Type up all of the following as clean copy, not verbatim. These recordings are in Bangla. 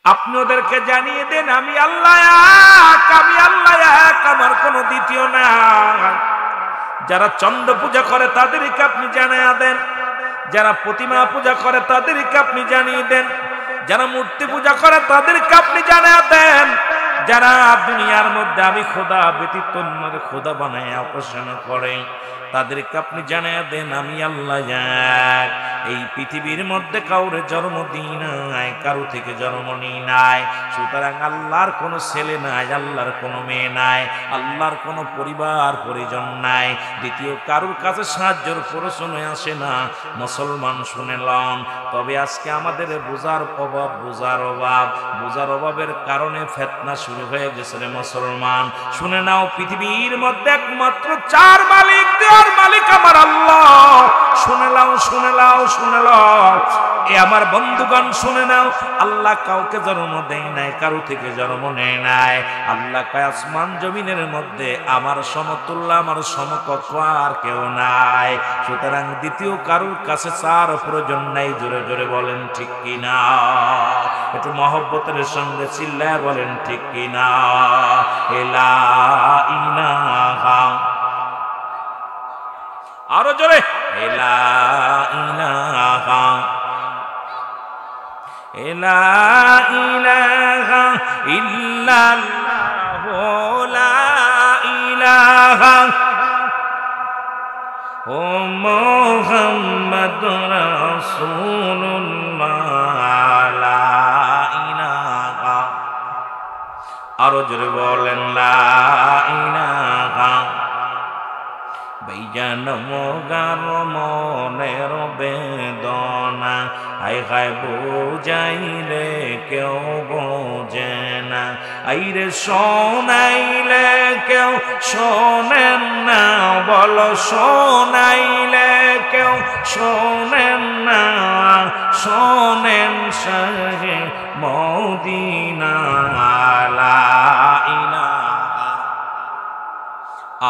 আপনি ওদেরকে জানিয়ে দেন আমি আল্লাহ এক, আমার কোনো দ্বিতীয় নাই। যারা চন্দ্র পূজা করে তাদেরকে আপনি জানিয়ে দেন, যারা প্রতিমা পূজা করে তাদেরকে আপনি জানিয়ে দেন, যারা মূর্তি পূজা করে তাদেরকে আপনি জানিয়ে দেন, যারা দুনিয়ার মধ্যে আমি খোদা ব্যতীত অন্যের খোদা বানায় উপাসনা করে তাদেরকে আপনি জানিয়ে দেন আমি আল্লাহ এক। এই পৃথিবীর মধ্যে কাউরে জন্ম দিই নাই, কারো থেকে জন্ম নিই নাই। সুতরাং আল্লাহর কোনো ছেলে নাই, আল্লাহর কোনো মেয়ে নাই, আল্লাহর কোনো পরিবার পরিজন নাই, দ্বিতীয় কারোর কাছে সাহায্যের প্রয়োজন আসে না। মুসলমান শুনেলাম, তবে আজকে আমাদের বোঝার অভাবের কারণে ফিতনা শুরু হয়ে গেছে রে মুসলমান। শুনে নাও, পৃথিবীর মধ্যে একমাত্র চার মালিক, দেওয়ার মালিক আমার আল্লাহ। শুনে নাও এ আমার বন্ধুগণ, শুনে নাও, আল্লাহ কাউকে জন্ম দেয় নাই, কারো থেকে জন্ম নেয় নাই। আল্লাহ কয় আসমান জমিনের মধ্যে আমার সমতুল্য, আমার সমকক্ষ আর কেউ নাই। সুতরাং দ্বিতীয় কারোর কাছে চার প্রয়োজন নাই। জোরে জোরে বলেন ঠিক কিনা? একটু মহব্বতের সঙ্গে চিল্লায় বলেন ঠিক কিনা? লা ইলাহা, আরো জোরে, লা ইলাহা, লা ইলাহা ইল্লাল্লাহ, লা ইলাহা ও মুহাম্মাদুর রাসূলুল্লাহ, লা ইলাহা, আরো জোরে বলেন লা ইলাহা। ভাইজান মোগার মনের বেদনা হায় হায় বুঝাইলে কেউ বোঝে না, আইরে শোনাইলে কেউ শোনেন না, বলো শোনাইলে কেউ শোনেন না, শোনেন শাহে মদিনা, লা ইলাহা,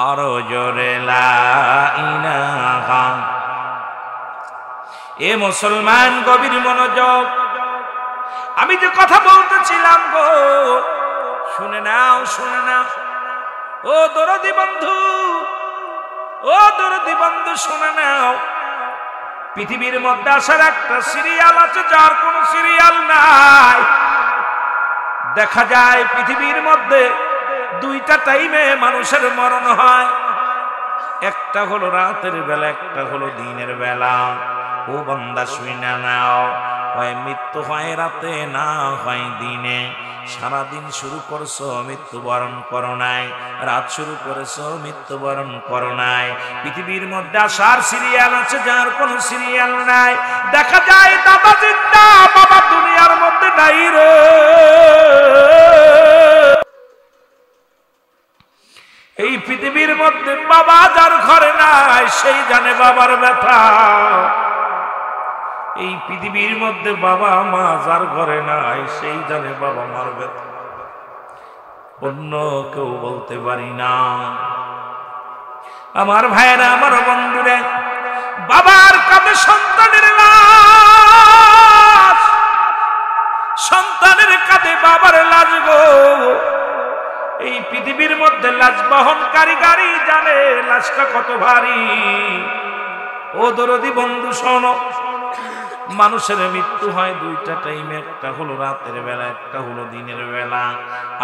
আরো জোরে লা ইলাহা। এ মুসলমান গভীর মনোযোগ, আমি যে কথা বলতেছিলাম গো, শুনে নাও ও দরদি বন্ধু, শুনে নাও। পৃথিবীর মধ্যে আসার একটা সিরিয়াল আছে, যার কোনো সিরিয়াল নাই। দেখা যায় পৃথিবীর মধ্যে দুইটা টাইমে মানুষের মরণ হয়, একটা হলো রাতের বেলা, একটা হলো দিনের বেলা। ও বান্দা শুনে নাও, হয় মৃত্যু হয় রাতে, না হয় দিনে। সারাদিন শুরু করছো, মৃত্যুবরণ করো নাই, রাত শুরু করেছো, মৃত্যুবরণ করো নাই। পৃথিবীর মধ্যে আসার সিরিয়াল আছে, যার কোনো সিরিয়াল নাই। দেখা যায় দাদা জিন্দা, বাবা দুনিয়ার মধ্যে নাই রে। এই পৃথিবীর মধ্যে বাবা যার ঘরে নাই, সেই জানে বাবার ব্যথা। এই পৃথিবীর মধ্যে বাবা মা যার ঘরে নাই, সেই জানে বাবা মার ব্যথা। অন্য কেউ বলতে পারি না। আমার ভাইয়েরা, আমার বন্ধুরা, বাবার কাঁধে সন্তানের লাশ, সন্তানের কাঁধে বাবার লাশ গো। এই পৃথিবীর মধ্যে লাশ বহনকারী গাড়ি জানে লাশটা কত ভারী। ও দরদি বন্ধু শোনো, মানুষের মৃত্যু হয় দুইটা টাইমে, একটা হলো রাতের বেলা, একটা হলো দিনের বেলা।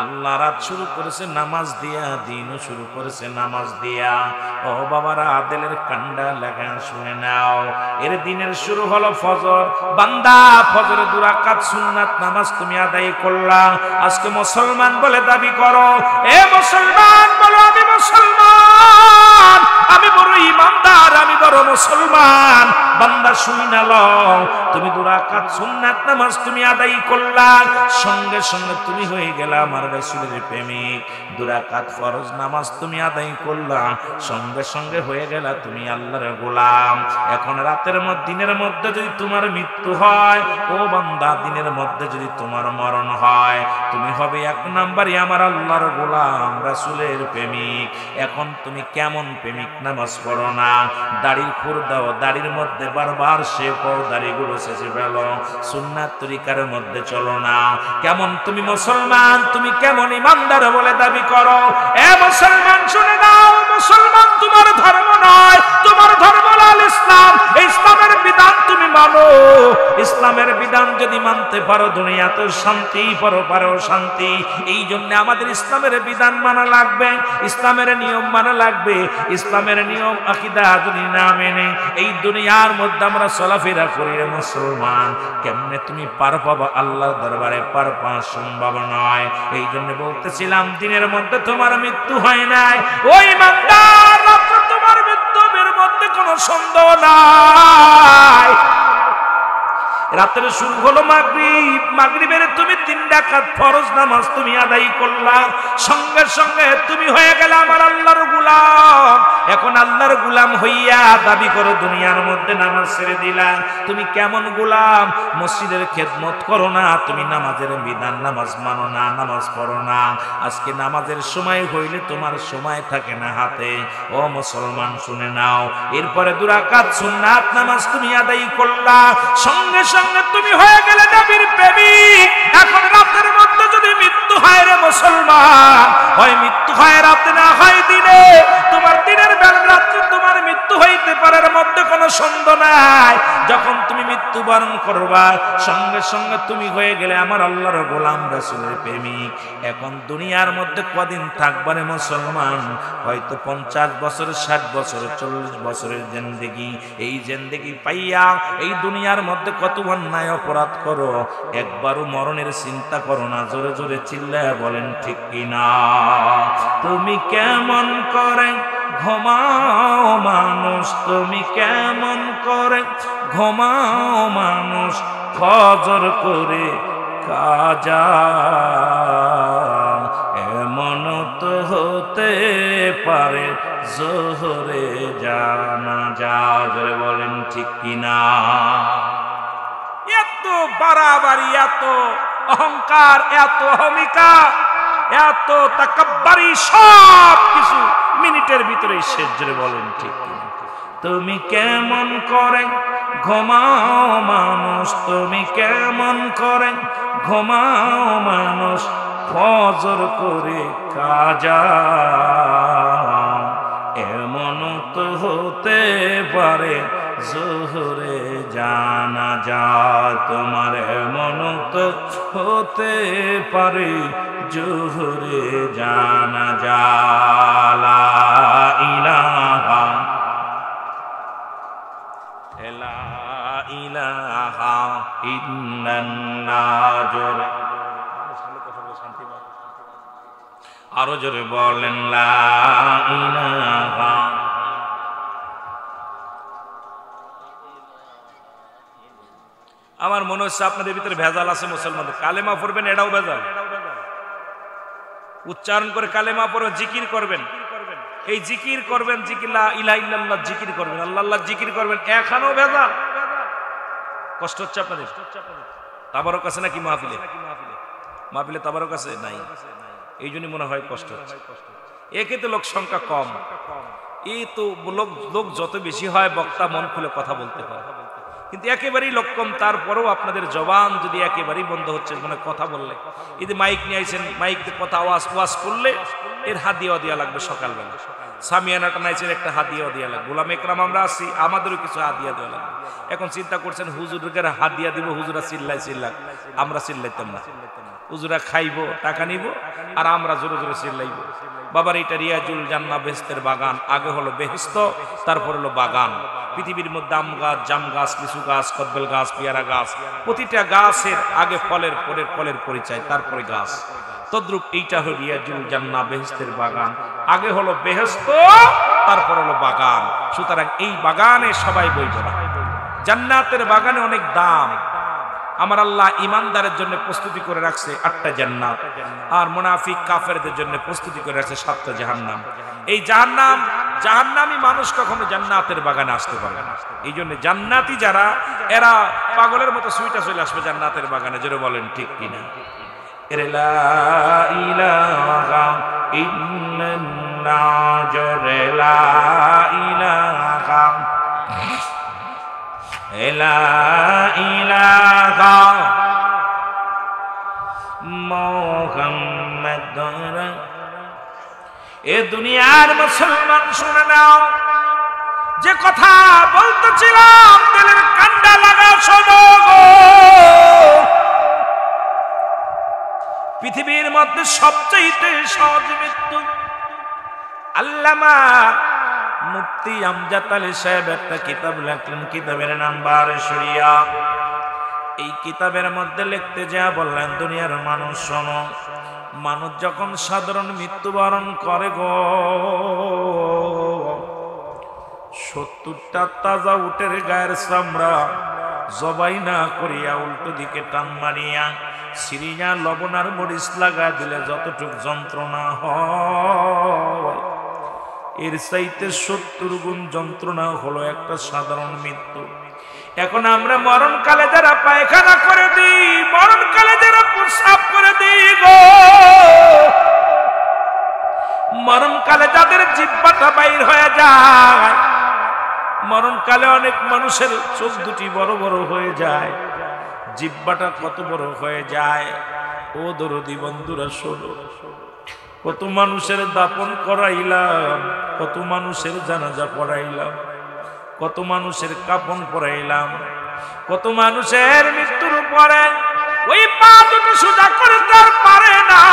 আল্লাহ রাত শুরু করেছে নামাজ দিয়া, দিনও শুরু করেছে নামাজ দিয়া। ও বাবারা, আদেলের কান্ডা লাগা শুনে নাও। এর দিনের শুরু হলো ফজর। বান্দা, ফজরে 2 রাকাত সুন্নাত নামাজ তুমি আদায় করলা। আজকে মুসলমান বলে দাবি করো। এ মুসলমান বলো, আমি মুসলমান, আমি বড় ইমানদার, আমি বড় মুসলমান। বান্দা শুইনা লও, তুমি 2 রাকাত সুন্নাত নামাজ তুমি আদায় করলা, সঙ্গে সঙ্গে তুমি হয়ে গেলা আমার রাসূলের প্রেমিক। 2 রাকাত ফরজ নামাজ তুমি আদায় করলা, সঙ্গে সঙ্গে হয়ে গেলা তুমি আল্লাহর গোলাম। এখন রাতের মধ্যে, দিনের মধ্যে যদি তোমার মৃত্যু হয়, ও বান্দা, দিনের মধ্যে যদি তোমার মরণ হয়, তুমি হবে 1 নাম্বারই আমার আল্লাহর গোলাম, রাসূলের প্রেমিক। এখন তুমি কেমন প্রেমিক? নামাজ পড়ো না, দাড়ির খুর দাও, দাড়ির মধ্যে বারবার সে দাড়িগুলো শেষে ফেল, সুন্নাত তরিকার মধ্যে চলো না। কেমন তুমি মুসলমান, তুমি কেমন ইমানদার বলে দাবি করো? এ মুসলমান শুনে নাও, মুসলমান তোমার ধর্ম নয়, তোমার ধর্ম হল ইসলাম। ইসলামের বিধান তুমি মানো। ইসলামের বিধান যদি মানতে পারো দুনিয়াতে শান্তি, পরপারেও শান্তি। এই জন্য আমাদের ইসলামের বিধান মানা লাগবে, ইসলামের নিয়ম মানা লাগবে। ইসলামের নিয়ম আকীদা যদি না মেনে এই দুনিয়ার মধ্যে আমরা চলাফেরা করি, মুসলমান কেমনে তুমি পার পাবা আল্লাহর দরবারে? পার পাওয়া সম্ভব নয়। এই জন্য বলতেছিলাম দিনের মধ্যে তোমার মৃত্যু হয় নাই। ওই ইমানদার, তোমার মৃত্যুর মধ্যে কোনো সন্দেহ নাই। রাতের শুরু হলো মাগরিব, মাগরিবের তুমি 3 রাকাত ফরজ নামাজ তুমি আদায় করলা, সঙ্গে সঙ্গে তুমি হয়ে গেলে আমার আল্লাহর গোলাম। এখন আল্লাহর গোলাম হইয়া দাবি করো দুনিয়ার মধ্যে নামাজ ছেড়ে দিলা। তুমি কেমন গোলাম? মসজিদের খেদমত করো না, তুমি নামাজের বিধান নামাজ মানো না, নামাজ পড়ো না। আজকে নামাজের সময় হইলে তোমার সময় থাকে না হাতে। ও মুসলমান শুনে নাও, এরপরে 2 রাকাত সুন্নাত নামাজ তুমি আদায় করলা, সঙ্গে সঙ্গে তুমি হয়ে গেলে নবীর প্রেমিক। এখন রাতের মধ্যে যদি মৃত্যু হয় রে মুসলমান, হয় মৃত্যু হয় রাতে, না হয় দিনে। তোমার দিনের বেলা রাত্রে তোমার মৃত্যু হইতে পারে, এর মধ্যে কোনো সন্দেহ নাই। যখন তুমি মৃত্যুবরণ করবা, সঙ্গে সঙ্গে তুমি হয়ে গেলে আমার আল্লাহর গোলাম, রাসূলের প্রেমিক। এখন দুনিয়ার মধ্যে কদিন থাকবা রে মুসলমান? হয়তো 50 বছর, 60 বছর, 40 বছরের জিন্দেগি। এই জিন্দেগি পাইয়া এই দুনিয়ার মধ্যে কত অন্যায় অপরাধ করো, একবারও মরণের চিন্তা করো না। জোরে জোরে চিল্লায়া বলেন ঠিক কিনা? তুমি কেমন করে ঘুমাও মানুষ, তুমি কেমন করে ঘুমাও মানুষ, ফজর করে কাজা। এমন তো হতে পারে জোহরে জানাজা। জোরে বলেন ঠিক কিনা? এত বাড়াবাড়ি, এত অহংকার, এত অহমিকা, এত তাকাব্বুরি, সব কিছু মিনিটের ভিতরেই শেষ। জোরে বলেন ঠিক কিনা? তুমি কেমন করে ঘুমাও মানুষ, তুমি কেমন করে ঘুমাও মানুষ, ফজর করে কাজা। এমন তো হতে পারে জোহরে জানাজা তোমার, এমন তো হতে পারে জোহরে জানাজা। লা ইলাহা লা ইলাহা ইল্লাল্লাহ। জোরে আরো জোরে বলেন লা ইলাহা। আমার মনে হচ্ছে আপনাদের ভিতরে ভেজাল আছে মুসলমানদের। কালেমা পড়বেন, এটাও ভেজাল। উচ্চারণ করে কালেমা পড়বেন, জিকির করবেন, এই জিকির করবেন, জিকির লা ইলাহা ইল্লাল্লাহ জিকির করবেন, আল্লাহ আল্লাহ জিকির করবেন, এখানেও ভেজাল। কষ্ট হচ্ছে আপনাদের? তাবারক আছে নাকি মাহফিলে? মাহফিলে তাবারক আছে নাই? এই জন্য মনে হয় কষ্ট হচ্ছে। একে তো লোক সংখ্যা কম, এই তো লোক যত বেশি হয় বক্তা মন খুলে কথা বলতে হয়, কিন্তু একেবারেই লোক কম। তারপরেও আপনাদের জবান যদি একেবারেই বন্ধ হচ্ছে, মানে কথা বললে, এই যে মাইক নিয়ে আইছেন, মাইক কথা ওয়াজ করলে এর হাদিয়া দেওয়া লাগবে। সকালবেলা সামিয়ানাটা নাইছেন, একটা হাদিয়া দেওয়া লাগবে। গোলাম একরাম আমরা আছি, আমাদেরও কিছু হাদিয়া দেওয়া লাগবে। এখন চিন্তা করছেন হুজুরকে হাদিয়া দিব, হুজুরা চিল্লাক, আমরা চিল্লাইতাম না। হুজুরা খাইব, টাকা নিব, আর আমরা জোরে জোরে চিল্লাইব। বাবার এটা রিয়াজুল জান্নাহ বেহেশতের বাগান। আগে হলো বেহেশত, তারপর হলো বাগান। পৃথিবীর মধ্যে আম গাছ, জাম গাছ, লিচু গাছ, কদবেল গাছ, পেয়ারা গাছ, প্রতিটা গাছের আগে ফলের পরিচয়, তারপরে গাছ। তদ্রূপ এইটা হলো রিয়াজুল জান্নাহ বেহেশতের বাগান। আগে হলো বেহেশত, তারপর হলো বাগান। সুতরাং এই বাগানে সবাই বইব না। জান্নাতের বাগানে অনেক দাম। আমার আল্লাহ ইমানদারের জন্য প্রস্তুতি করে রাখছে 8টা জান্নাত, আর মুনাফিক কাফেরদের জন্য প্রস্তুতি করে রাখছে 7টা জাহান্নাম। এই জাহান্নামী মানুষ কখনো জান্নাতের বাগানে আসতে পারবে না। এই জন্য জান্নাতি যারা, এরা পাগলের মতো সুইটা চলে আসবে জান্নাতের বাগানে। জোরে বলেন ঠিক কিনা? লা ইলাহা ইল্লাল্লাহ। জোরে লা ইলাহা লা ইলাহা মুহাম্মাদুর। এ দুনিয়ার মুসলমান শুনে নাও, যে কথা বলতেছিলাম দিলের কান্ডা লাগা শোনো গো। পৃথিবীর মধ্যে সবচেয়ে সহজ মৃত্যু, আল্লামা মুফতি আমজাদ আলী সাহেব একটা কিতাব লেখলেন, কিতাবের নাম বারে শরিয়া। এই কিতাবের মধ্যে লিখতে যা বললেন, দুনিয়ার মানুষ শোনো, মানুষ যখন সাধারণ মৃত্যুবরণ করে গো, 70টা তাজা উটের গায়ের চামড়া জবাই না করিয়া উল্টো দিকে টান মারিয়া সিরিয়া লবণ আর মরিচ লাগা দিলে যতটুক যন্ত্রণা হয়, এর চাইতে 70 গুণ যন্ত্রণা হলো একটা সাধারণ মৃত্যু। এখন আমরা মরণকালে যারা পায়খানা করে দিই, মরণকালে যারা প্রস্রাব করে দিই গো, মরণকালে যাদের জিহ্বাটা বাইর হয়ে যায়, মরণকালে অনেক মানুষের চোখ দুটি বড় বড় হয়ে যায়, জিহ্বাটা কত বড় হয়ে যায়। ও দরদি বন্ধুরা শোনো, কত মানুষের দাপন করাইলাম, কত মানুষের জানাজা পড়াইলাম, কত মানুষের কাফন পরাইলাম, কত মানুষের মৃত্যুর পরে ওই পা দুটো সোজা করে তার পারে না,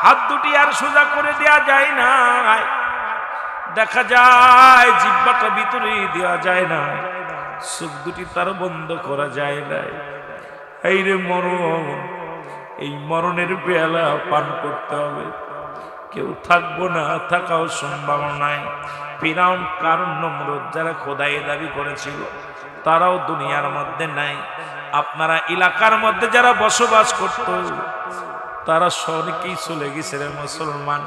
হাত দুটি আর সোজা করে দেয়া যায় না, দেখা যায় জিহ্বাটা ভিতরে দেওয়া যায় না, চোখ দুটি তার বন্ধ করা যায় না। এই রে মরণ, এই মরণের পেয়ালা পান করতে হবে, কেউ থাকবো না, থাকাও সম্ভব নাই। ফিরাউন, কারণ নমরুদ যারা খোদাই দাবি করেছিল তারাও দুনিয়ার মধ্যে নাই। আপনারা এলাকার মধ্যে যারা বসবাস করত তারা অনেকেই চলে গেছে রে মুসলমান।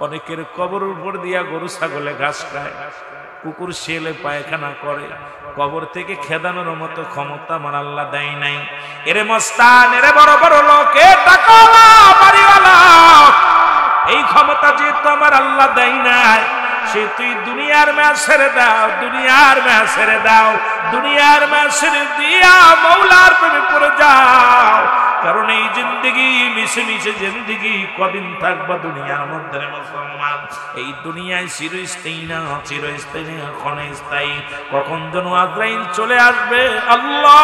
অনেকের কবর উপর দিয়া গরু ছাগলে ঘাস খায়, কুকুর শিয়ালে পায়খানা করে, কবর থেকে খেদানোর মতো ক্ষমতা আমার আল্লাহ দেয় নাই। এরে মস্তান, এরে বড় বড় লোক, এ টাকাওয়ালা বাড়িওয়ালা, এই ক্ষমতা যেহেতু আমার আল্লাহ দেয় নাই, সে তুই দুনিয়ার ম্যাচ ছেড়ে দাও, দুনিয়ার ম্যাচ ছেড়ে দাও, দুনিয়ার ম্যাচ ছেড়ে দিয়া মৌলার প্রেমে পড়ে যাও। কারণ এই জিন্দেগি মিশে মিশে জিন্দেগি কদিন থাকবা দুনিয়ার মধ্যে মুসলমান। এই দুনিয়ায় চিরস্থায়ী না, চিরস্থায়ী না, ক্ষণস্থায়ী। কখন যেন আজরাইল চলে আসবে, আল্লাহ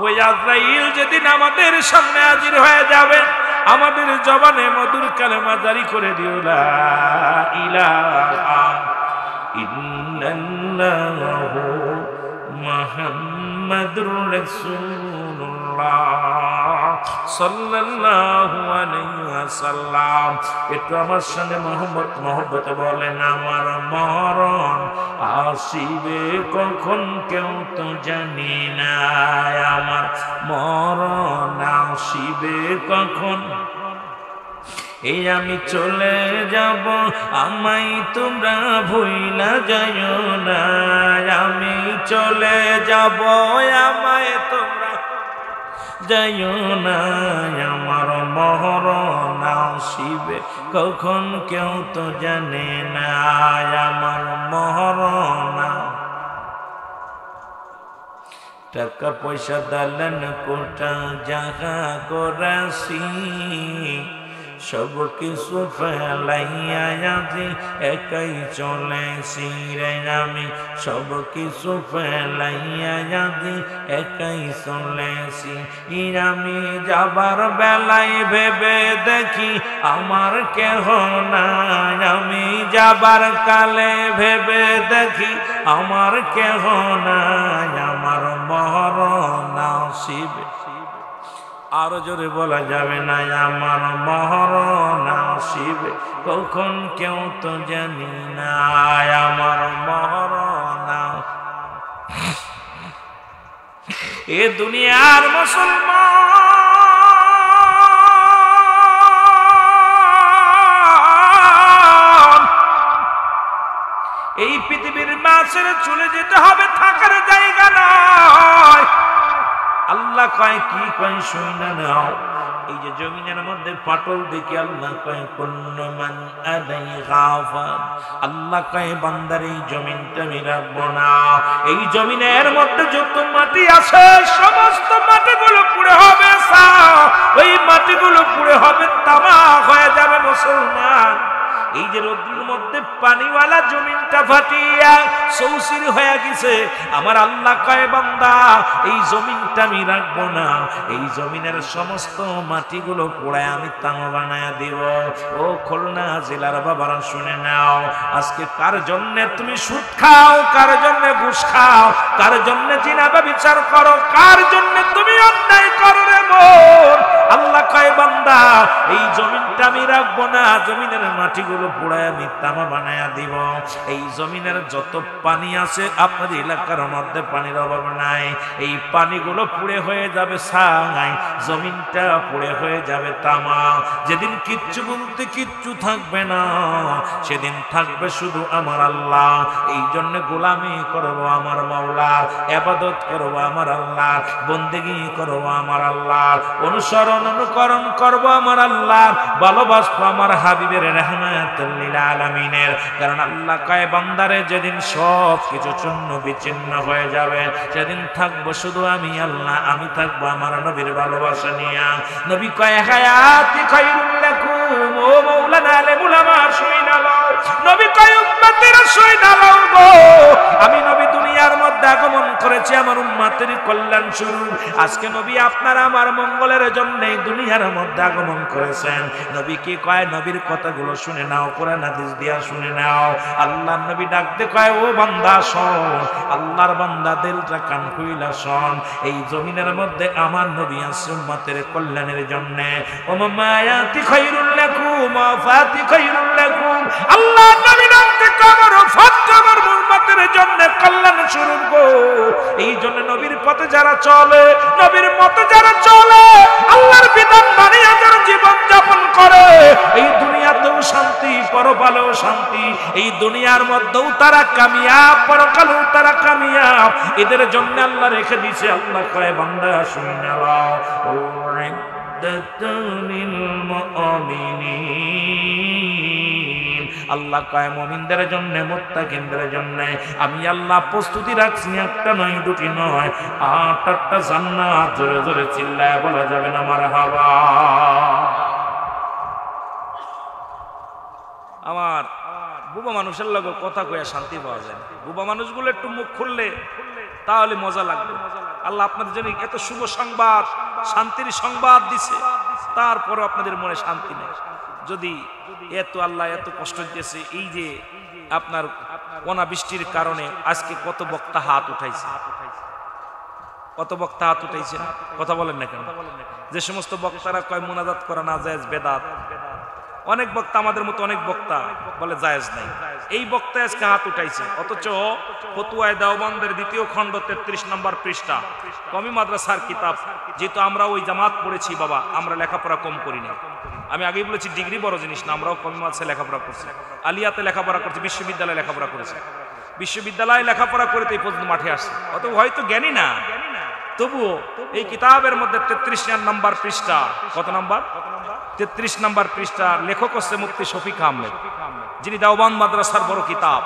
ওই আজরাইল যেদিন আমাদের সামনে হাজির হয়ে যাবে, আমাদের জবানে মধুর কালেমা জারি করে দিও, লা ইলাহা ইল্লাল্লাহু মুহাম্মাদুর রাসূলুল্লাহ সাল্লাল্লাহু আলাইহি ওয়াসাল্লাম। একটু আমার সঙ্গে মহব্বতে বলেন, আমার মরণ আসিবে কখন কেউ তো জানি না, আমার মরণ আসিবে কখন, এই আমি চলে যাব, আমায় তোমরা ভুইলা যাইও না, আমি চলে যাব, আমায় তোমরা যাইও না, আমার মরণ আসিবে কখন কেউ তো জানে না, আমার মরণ। টাকা পয়সা দালান কোটা জাগা করাসি, সব কিছু ফেলাইয়া আজি একাই চলেছি রে, আমি সব কিছু ফেলাইয়া আজি একাই চলেছি। আমি যাবার বেলায় ভেবে দেখি আমার কেহ নাই, আমি যাবার কালে ভেবে দেখি আমার কেহ নাই, আমার মরণ আসিবে। আরো জোরে বলা যাবে না, আমার মরণ আসিবে কখন কেউ তো জানি না, আমার মরণ। এ দুনিয়ার মুসলমান, এই পৃথিবীর মাঝে চলে যেতে হবে, থাকার জায়গা নয়। আল্লাহ কয় কি কয় শুনে নাও, এই যে জমিনের মধ্যে ফাটল দেখি আল্লাহ কয় কুল্লু মান আলাইহা ফান, আল্লাহ কয় বান্দার এই জমিনটা আমি রাখবো না। এই জমিনের মধ্যে যত মাটি আছে সমস্ত মাটিগুলো পুড়ে হবে ওই মাটিগুলো পুড়ে হবে তামা হয়ে যাবে মুসলমান। এই যে রোদ্রের মধ্যে পানিওয়ালা জমিনটা ফাটিয়া সৌসির হয়ে গেছে, আমার আল্লাহ কয় বান্দা এই জমিনটা আমি রাখবো না, এই জমিনের সমস্ত মাটিগুলো পোড়ায় আমি তামা বানায় দিব। ও খুলনা জেলার বাবারা শুনে নাও, আজকে কার জন্য তুমি সুদ খাও, কার জন্য ঘুষ খাও, কার জন্য জিনাবা বিচার করো, কার জন্য তুমি অন্যায় করো রে মন, আল্লাহ কয় বান্দা এই জমিনটা আমি রাখবো না, জমিনের মাটিগুলো পোড়ায় আমি তামা বানায়া দিব। এই জমিনের যত পানি আছে আপনার এলাকার মধ্যে পানির অভাব নাই, এই পানিগুলো পুড়ে হয়ে যাবে ছাই, জমিনটা পুড়ে হয়ে যাবে তামা। যেদিন কিচ্ছু বলতে কিচ্ছু থাকবে না, সেদিন থাকবে শুধু আমার আল্লাহ। এই জন্য গোলামি করবো আমার মাওলার, ইবাদত করবো আমার আল্লাহ, বন্দেগী করবো আমার আল্লাহ, অনুসরণ অনুকরণ করবো আমার আল্লাহ, ভালোবাসবো আমার হাবিবের রহমাতুল লিল আলামিনের। কারণ আল্লাহ কয় বান্দারে যেদিন সব কিছু চূর্ণ বিচ্ছিন্ন হয়ে যাবে, সেদিন থাকবো শুধু আমি আল্লাহ, আমি থাকবো আমার নবীর ভালোবাসা নিয়ে। নবী কয় হায়াতি খায়রুল লাকুম, ও মাওলানা আলেম উলামা শুইনা লও, নবী কয় উম্মতেরা শুইনা লও গো, আমি নবী দুনিয়ার মধ্যে আগমন করেছি আমার উম্মতের কল্যাণ স্বরূপ। আজকে নবী আপনার আমার মঙ্গলের জন্য দুনিয়ার মধ্যে আগমন করেছেন। নবী কি কয়, নবীর কথাগুলো শুনে নাও, কোরআন হাদিস দিয়া শুনে নাও। আল্লাহর নবী ডাকতে কয় ও বান্দা শোন, আল্লাহর বান্দা দিলটা কান খুইলা শোন, এই জমিনের মধ্যে আমার নবী আছে উম্মতের কল্যাণের জন্য। ও মায়াতি খায়রুল লাকুম ফাতি খায়রুল লাকুম, আল্লাহর নবী ডাকতে কয় আমার ফাতটা আমার উম্মতের জন্য কল্যাণ স্বরূপ গো। এই জন্য নবীর পথে যারা চলে, নবীর মতে যারা চলে, আল্লাহর বিধান মানিয়া যারা জীবন যাপন করে, এই দুনিয়াতেও শান্তি, পরকালেও শান্তি, এই দুনিয়ার মধ্যেও তারা কামিয়াব, পরকালেও তারা কামিয়াব। এদের জন্য আল্লাহ রেখে দিয়েছে। আল্লাহ কয় বান্দা শুনে নাও, উইদ্দাতুল মুমিনিন, আল্লাহ কয় মুমিনদের জন্য, মুত্তাকিনদের জন্য আমি আল্লাহ প্রস্তুতি রাখছি, একটা নয় দুটি নয় 8টা জান্নাত। জোরে জোরে চিল্লায় বলা যাবে না মারহাবা। আমার বুবা মানুষের লগে কথা কইয়া শান্তি পাওয়া যায় না। বুবা মানুষগুলো একটু মুখ খুললে তাহলে মজা লাগবে। আল্লাহ আপনাদের জন্য এত শুভ সংবাদ, শান্তির সংবাদ দিছে, তারপরে আপনাদের মনে শান্তি নেই। যদি এত আল্লাহ এত কষ্ট দিয়েছে, এই যে আপনার অনাবৃষ্টির কারণে আজকে কত বক্তা হাত উঠাইছে, কত বক্তা হাত উঠাইছে, কথা বলেন না কেন? যে সমস্ত বক্তারা কয় মুনাজাত করা না জায়েজ, বেদাত, অনেক বক্তা আমাদের মতো অনেক বক্তা বলে জায়েজ নাই, এই বক্তা আজকে হাত উঠাইছে। অথচ ফতুয়ায়ে দেওবন্দের 2য় খণ্ড 33 নম্বর পৃষ্ঠা, কমি মাদ্রাসার কিতাব, যেহেতু আমরা ওই জামাত পড়েছি বাবা, আমরা লেখাপড়া কম করি না। আমি আগেই বলেছি ডিগ্রি বড় জিনিস না, আমরাও কমি মাদ্রাসায় লেখাপড়া করছি, আলিয়াতে লেখাপড়া করছি, বিশ্ববিদ্যালয়ে লেখাপড়া করেছি, বিশ্ববিদ্যালয়ে লেখাপড়া করে তো এই পর্যন্ত মাঠে আসছে। অত হয়তো জ্ঞানী না, তবুও এই কিতাবের মধ্যে 33 নম্বর পৃষ্ঠা, কত নম্বর? 33 নম্বর পৃষ্ঠা। লেখক হচ্ছে মুফতি শফিক আহমেদ, যিনি দেওবন্দ মাদ্রাসার বড় কিতাব।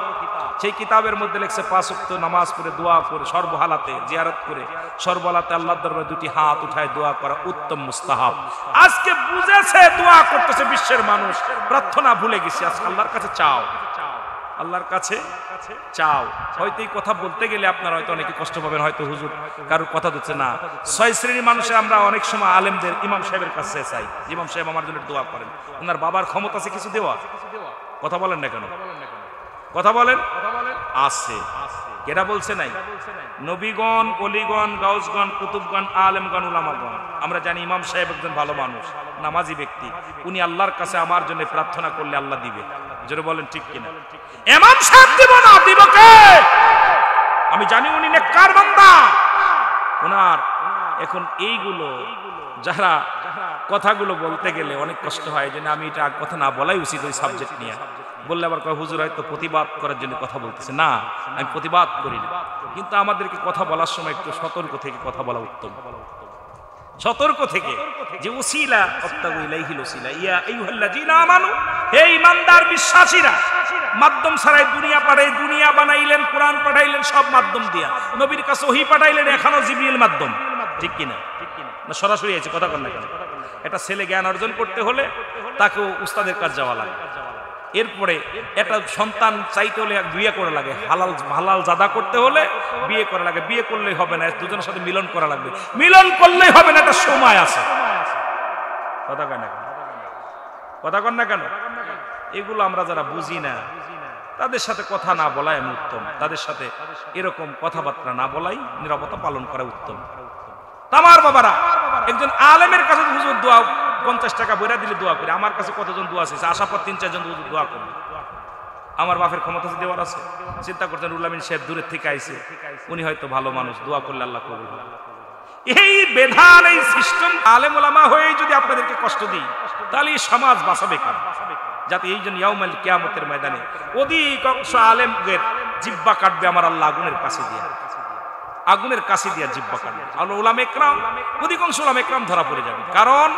সেই কিতাবের মধ্যে লেখছে 5 ওয়াক্ত নামাজ পড়ে দোয়া করে, সর্বহালাতে জিয়ারত করে, সর্বহালাতে আল্লাহর দরবারে 2টি হাত উঠায় দোয়া করা উত্তম মুস্তাহাব। আজকে বুঝেছে, দোয়া করতেছে বিশ্বের মানুষ, প্রার্থনা ভুলে গেছে। আজকে আল্লাহর কাছে চাও, আল্লাহর কাছে চাও। হয়তো এই কথা বলতে গেলে আপনারা হয়তো অনেকে কষ্ট পাবেন, হয়তো হুজুর কারোর কথা দিচ্ছে না। 6 শ্রেণীর মানুষের আমরা অনেক সময় আলেমদের, ইমাম সাহেবের কাছে চাই, ইমাম সাহেব আমার জন্য দোয়া করেন। ওনার বাবার ক্ষমতা আছে কিছু দেওয়া? কথা বলেন না কেন? কথা বলেন। আছে, কেটা বলছে নাই? নবীগণ, অলিগণ, গাউসগণ, কুতুবগণ, আলেমগণ, উলামাগণ। আমরা জানি ইমাম সাহেব একজন ভালো মানুষ, নামাজি ব্যক্তি, উনি আল্লাহর কাছে আমার জন্য প্রার্থনা করলে আল্লাহ দিবে। জোরে বলেন ঠিক কিনা? ইমাম সাহেব দিব না, দিব কে? আমি জানি উনি নেককার বান্দা। ওনার এখন এইগুলো যারা কথাগুলো বলতে গেলে অনেক কষ্ট হয়, যে আমি এটা কথা না বলাই উচিত ওই সাবজেক্ট নিয়ে। বললে আবার কয় হুজুর হয়তো প্রতিবাদ করার জন্য কথা বলতেছে। না, আমি প্রতিবাদ করি না, কিন্তু আমাদেরকে কথা বলার সময় একটু সতর্ক থেকে কথা বলা উত্তম। সতর্ক থেকে যে ওসিলা অত্তাগু ইলাইহিল ওসিলা ইয়া আইয়ুহাল্লাযীনা আমানু, হে ঈমানদার বিশ্বাসীরা, মাধ্যম ছাড়াই দুনিয়া পাঠাই, দুনিয়া বানাইলেন, কোরআন পাঠাইলেন, সব মাধ্যম দিয়া। নবীর কাছে ওহী পাঠাইলেন, এখনো জিবরিল মাধ্যম, ঠিক কিনা? না সরাসরি আছে, কথা কন না কেন? একটা ছেলে জ্ঞান অর্জন করতে হলে তাকে উস্তাদের কাছে যাওয়া লাগে। এরপরে একটা সন্তান চাইতে হলে বিয়ে করা লাগে, হালাল জাদা করতে হলে বিয়ে করা লাগে। বিয়ে করলেই হবে না, দুজনের সাথে মিলন করা লাগবে। মিলন করলেই হবে না, একটা সময় আছে। কথা কয় না কেন? কথা কন না কেন? এগুলো আমরা যারা বুঝি না তাদের সাথে কথা না বলাই আমি উত্তম, তাদের সাথে এরকম কথাবার্তা না বলাই, নীরবতা পালন করা উত্তম। আমার বাবারা, একজন আলেমের কাছে হুজুর দোয়া 50 টাকা বইরা দিলে দোয়া করে। আমার কাছে কতজন দোয়া আছে, আসার পর 3-4 জন হুজুর দোয়া করবে। আমার বাপের ক্ষমতা আছে, দেওয়ার আছে। চিন্তা করতেন রুহুল আমিন সাহেব দূরের থেকে আইছে, উনি হয়তো ভালো মানুষ, দোয়া করলে আল্লাহ কবুল করবে। এই বেধান, এই সিস্টেম আলেম ওলামা হয়ে যদি আপনাদেরকে কষ্ট দিই, তাহলে এই সমাজ বাঁচাবে কার? যাতে এই জন্য ইয়াউমুল কিয়ামতের ময়দানে অধিকাংশ আলেমদের জিহ্বা কাটবে আমার আল্লাহ আগুনের কাছে দিয়ে, আগুনের কাছে দিয়ে জিহ্বা কাটবে। আর উলামা ইকরাম, অধিকাংশ উলামা ইকরাম ধরা পড়ে যাবে। কারণ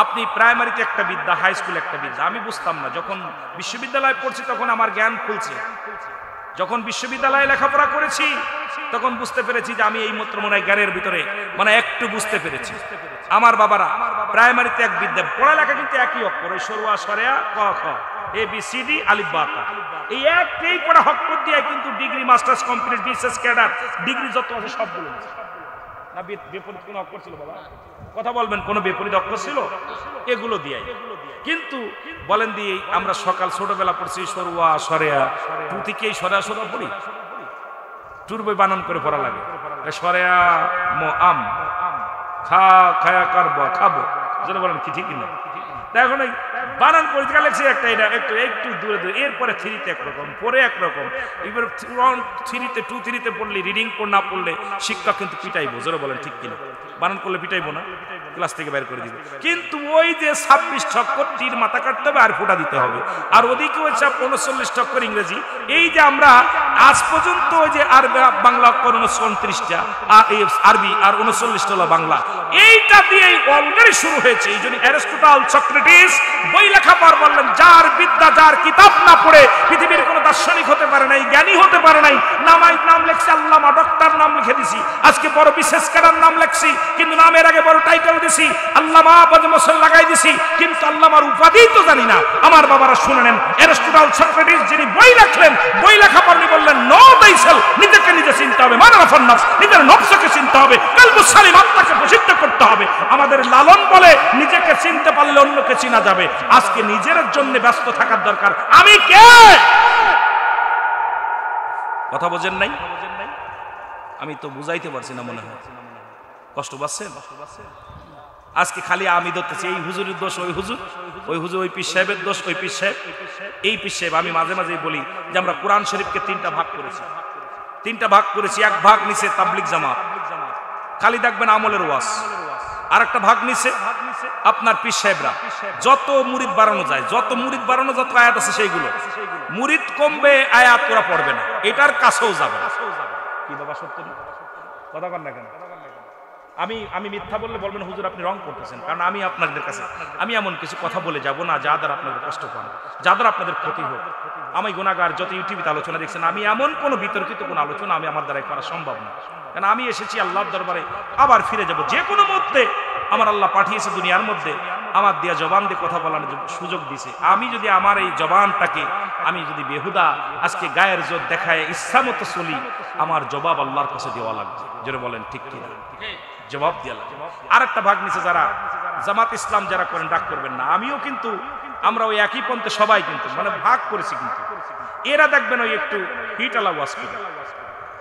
আপনি প্রাইমারিতে একটা বিদ্যা, হাই স্কুলে একটা বিদ্যা। আমি বুঝতাম না, যখন বিশ্ববিদ্যালয়ে পড়ছি তখন আমার জ্ঞান খুলছে। যখন বিশ্ববিদ্যালয়ে লেখাপড়া করেছি তখন বুঝতে পেরেছি যে আমি এই মাত্র মনে হয় জ্ঞানের ভিতরে মানে একটু বুঝতে পেরেছি। আমার বাবারা, প্রাইমারিতে এক বিদ্যা, পড়ালেখা কিন্তু একই অক্ষর, ওই সরুয়া সরেয়া ক খ ABCD আলিফ বা তা, এই একটাই পড়া হক্কর দিয়ে কিন্তু ডিগ্রি, মাস্টার্স কমপ্লিট, বিশেষ ক্যাডার ডিগ্রি যত আছে সবগুলো না। বিপরীত কোন অক্ষর ছিল বাবা? কথা বলবেন, কোন বিপরীত অক্ষর ছিল? এগুলো দিয়ে। কিন্তু বলেন দিয়ে আমরা সকাল ছোটবেলা পড়ছি সরুয়া সরেয়া, টু থেকেই সরেয়া সরেয়া পড়ি, টুর বই বানান করে পড়া লাগে। সরেয়া ম আম, খা খায়া কারবা খাবো, যেটা বলেন কি ঠিক না? এখন এই বানান পরীক্ষা লেগছে একটা, এটা একটু একটু দূরে দূরে, এরপরে 3-তে একরকম, পরে একরকম। এবার 3-তে 2-3-তে পড়লে, রিডিং না পড়লে শিক্ষক কিন্তু পিটাইবো, জোরে বলেন ঠিক কিনা? বানান করলে পিটাইবো না, ক্লাস থেকে বের করে দিবে। কিন্তু ওই যে 26 অক্ষর তীর মাথা কাটতে হবে আর ফোঁটা দিতে হবে, আর ওদিকে হচ্ছে 39 অক্ষর ইংরেজি। এই যে আমরা আজ পর্যন্ত ওই যে আর বাংলা অক্ষর 29টা, আর এই আরবি আর 39টা হলো বাংলা, এইটা দিয়েই অলরেডি শুরু হয়েছে। এই জন্য অ্যারিস্টটল, সক্রেটিস বই লেখা পর বললেন, যার বিদ্যা, যার কিতাব না পড়ে পৃথিবীর কোনো দার্শনিক হতে পারে নাই, জ্ঞানী হতে পারে নাই। নাম লেখছি আল্লামা, ডক্টর নাম লিখে দিছি, আজকে বড় বিশেষ কারার নাম লেখছি, কিন্তু নামের আগে বড় টাইটেল দিছি, আল্লামা বজমসল লাগাই দিছি, কিন্তু আল্লামার উপাধি তো জানি না। আমার বাবারা শুনে নেন, অ্যারিস্টটল, সক্রেটিস যিনি বই লেখলেন, বই লেখা পর বললেন, নো দাইসেল, নিজেকে নিজে চিনতে হবে, মানরাফান নফস, নিজের নফসকে চিনতে হবে, কলবুস সালিম, আত্মাকে প্রসিদ্ধ করতে হবে। আমাদের লালন বলে, নিজেকে চিনতে পারলে অন্যকে চিনা যাবে। আজকে নিজের জন্য ব্যস্ত থাকার দরকার। আমি কে? কথা বোঝেন নাই? আমি তো বুঝাইতে পারছি না, মনে হয় কষ্ট পাচ্ছেন। আজকে খালি আমি ধরতেছি, এই হুজুরের দোষ ওই হুজুর, ওই হুজুর ওই পীর সাহেবের দোষ ওই পীর সাহেব, এই পীর সাহেব। আমি মাঝে মাঝেই বলি যে আমরা কোরআন শরীফকে 3টা ভাগ করেছি, 3টা ভাগ করেছি। এক ভাগ নিচে তাবলিগ জামাত, খালি দেখবেন আমলের ওয়াজ। আর একটা ভাগ নিচে আপনার পীর সাহেবরা, যত মুরিদ বাড়ানো যায়, যত মুরিদ বাড়ানো, যত আয়াত আছে সেইগুলো। মুরিদ কমবে, আয়াত ওরা পড়বে না, এটার কাছেও যাবে না। কি বাবা সত্য কথা কন না কেন? আমি মিথ্যা বললে বলবেন হুজুর আপনি রং করতেছেন, কারণ আমি আপনাদের কাছে আমি এমন কিছু কথা বলে যাব না যা দ্বারা আপনাদের কষ্ট পান, যা দ্বারা আপনাদের ক্ষতি হোক। আমি গুনাহগার, যত ইউটিউবে আলোচনা দেখছেন, আমি এমন কোনো বিতর্কিত কোনো আলোচনা আমি আমার দ্বারা করা সম্ভব না। কারণ আমি এসেছি আল্লাহর দরবারে, আবার ফিরে যাব। যে কোনো মুহূর্তে আমার আল্লাহ পাঠিয়েছে দুনিয়ার মধ্যে, আমার দিয়া জবান দিয়ে কথা বলার সুযোগ দিছে। আমি যদি আমার এই জবানটাকে আমি যদি বেহুদা আজকে গায়ের জোর দেখায় ইচ্ছা মতো চলি, আমার জবাব আল্লাহর কাছে দেওয়া লাগবে। জোরে বলেন ঠিক কিনা? জবাব দেওয়া লাগবে। আর একটা ভাগ নিচে যারা জামাত ইসলাম যারা করেন, রাগ করবেন না, আমিও কিন্তু, আমরা ওই একই পন্থে সবাই কিন্তু মানে ভাগ করেছি, কিন্তু এরা দেখবেন ওই একটু হিটালা ওয়াজ করে।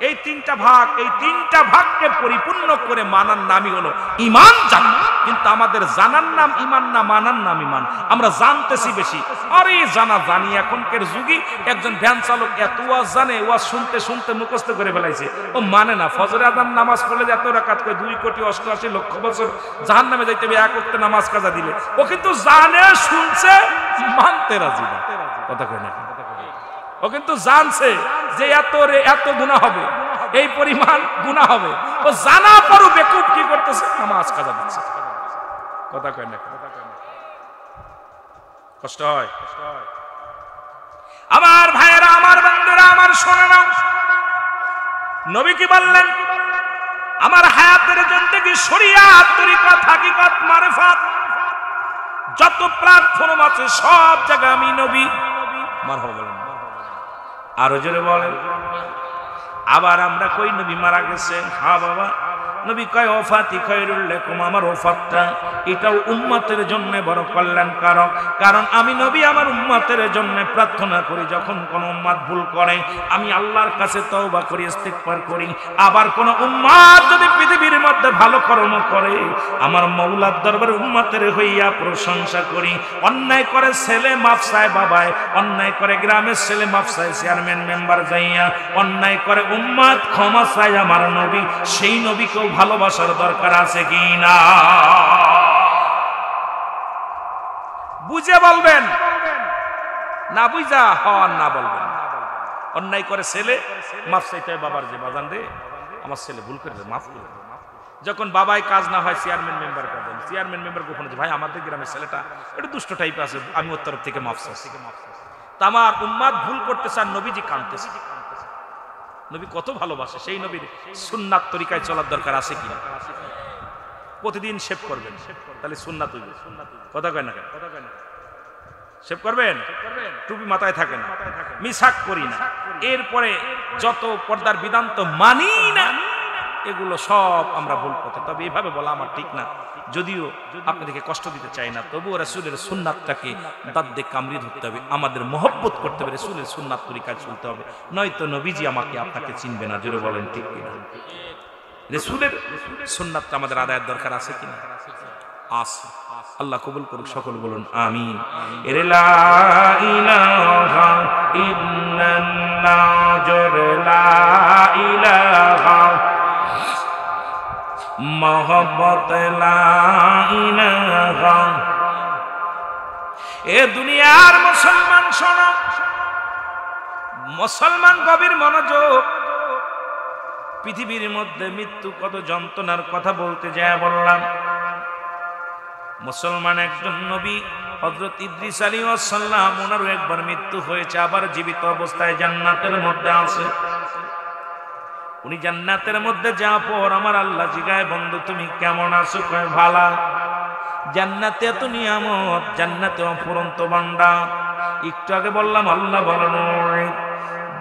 এই 3টা ভাগ, এই 3টা ভাগকে পরিপূর্ণ করে মানার নামই হলো ঈমান জানা। কিন্তু আমাদের জানার নাম ঈমান না, মানার নাম ঈমান। আমরা জানতেছি বেশি। আরে জানি এখনকার যুগে একজন ভ্যান চালক এত ওয়াজ জানে, ওয়াজ শুনতে শুনতে মুখস্থ করে ফেলাইছে, ও মানে না ফজরে আযান নামাজ পড়লে এত রাকাত করে 2,88,00,000 বছর জাহান্নামে যাইতে হবে এক ওয়াক্ত নামাজ কাজা দিলে। ও কিন্তু জানে, শুনছে, মানতে রাজি না। কথা কয় না? ও কিন্তু জানছে যে এত গুনাহ হবে, এই পরিমাণ গুনাহ হবে। ও জানা পরও বেকুব কি করতেছে, নামাজ কাজা দিচ্ছে। কথা কয় না, কষ্ট হয়। আমার ভাইয়েরা, আমার বন্ধুরা, আমার শোনে নাও, নবী কি বললেন? আমার হায়াতের জিন্দেগি শরিয়াত, তরিকত, হাকিকত, মারিফাত যত প্ল্যাটফর্ম আছে সব জায়গায় আমি নবী। মারহাবা বলেন, আরো জোরে বলেন। আবার আমরা কই নবী মারা গেছে, হ্যাঁ বাবা। নবী কয় ওফাতি খায়রুল লাকুম, আমার ওফাতটা এটাও উম্মতের জন্য বড় কল্যাণকারক। কারণ আমি নবী আমার উম্মতের জন্য প্রার্থনা করি, যখন কোন উম্মত ভুল করে আমি আল্লাহর কাছে তওবা করি, ইস্তিগফার করি। আবার কোন উম্মত যদি পৃথিবীর মধ্যে ভালো কর্ম করে আমার মাওলার দরবারে উম্মতের হইয়া প্রশংসা করি। অন্যায় করে ছেলে মাফ চায় বাবায়, অন্যায় করে গ্রামের ছেলে মাফ চায় চেয়ারম্যান মেম্বার যাইয়া, অন্যায় করে উম্মত ক্ষমা চায় আমার নবী। সেই নবীকেও ভালোবাসার দরকার আছে কি না? বুঝে বলবেন, না বুঝা হওয়ার না বলবেন। অন্যায় করে ছেলে মাফ চাইতে হয় বাবার, যে বাজান রে আমার ছেলে ভুল করে মাফ করে। যখন বাবাই কাজ না হয় চেয়ারম্যান মেম্বার করবেন, চেয়ারম্যান মেম্বার গোপনে ভাই আমাদের গ্রামের ছেলেটা একটু দুষ্ট টাইপ আছে, আমি ওর তরফ থেকে মাফ চাচ্ছি। তা আমার উম্মাদ ভুল করতে চান, নবীজি কাঁদতেছে। নবী কত ভালোবাসে, সেই নবীর সুন্নাত তরিকায় চলার দরকার আছে কি? প্রতিদিন শেভ করবেন, তাহলে সুন্নাত হইবে। কথা কয় না, শেভ করবেন, টুপি মাথায় থাকে না, মিসাক করি না, এরপরে যত পর্দার বিধান তো মানি না, এগুলো সব আমরা ভুল করতে। তবে এভাবে বলা আমার ঠিক না, যদিও আপনাদেরকে কষ্ট দিতে চাই না, তবুও রাসূলের সুন্নাতটাকে দাঁত দিয়ে কামড়ে ধরতে হবে, আমাদের মহব্বত করতে হবে, রাসূলের সুন্নাত তরিকায় চলতে হবে, নয়তো নবীজি আমাকে আপনাকে চিনবে না। জোরে বলেন ঠিক কিনা? রাসূলের সুন্নাতটা আমাদের আদায়ের দরকার আছে কিনা? আছে। আল্লাহ কবুল করুক, সকল বলুন আমিন। লা ইলাহা ইল্লাল্লাহ, জোরে লা ইলাহা মোহাম্মদ লা ইলাহা। এ দুনিয়ার মুসলমান শোনো, মুসলমান গভীর মনোযোগ। পৃথিবীর মধ্যে মৃত্যু কত যন্ত্রণার কথা বলতে যায় বললাম। মুসলমান একজন নবী হযরত ইদ্রিস আলাইহিস সালাম, ওনারও একবার মৃত্যু হয়েছে, আবার জীবিত অবস্থায় জান্নাতের মধ্যে আছে। উনি জান্নাতের মধ্যে যাওয়ার পর আমার আল্লাহ জিগায়, বন্ধু তুমি কেমন আছো? কয় ভালো। জান্নাতে এত নিয়ামত, জান্নাতে অফুরন্ত ভান্ডার। একটু আগে বললাম আল্লাহ বলেন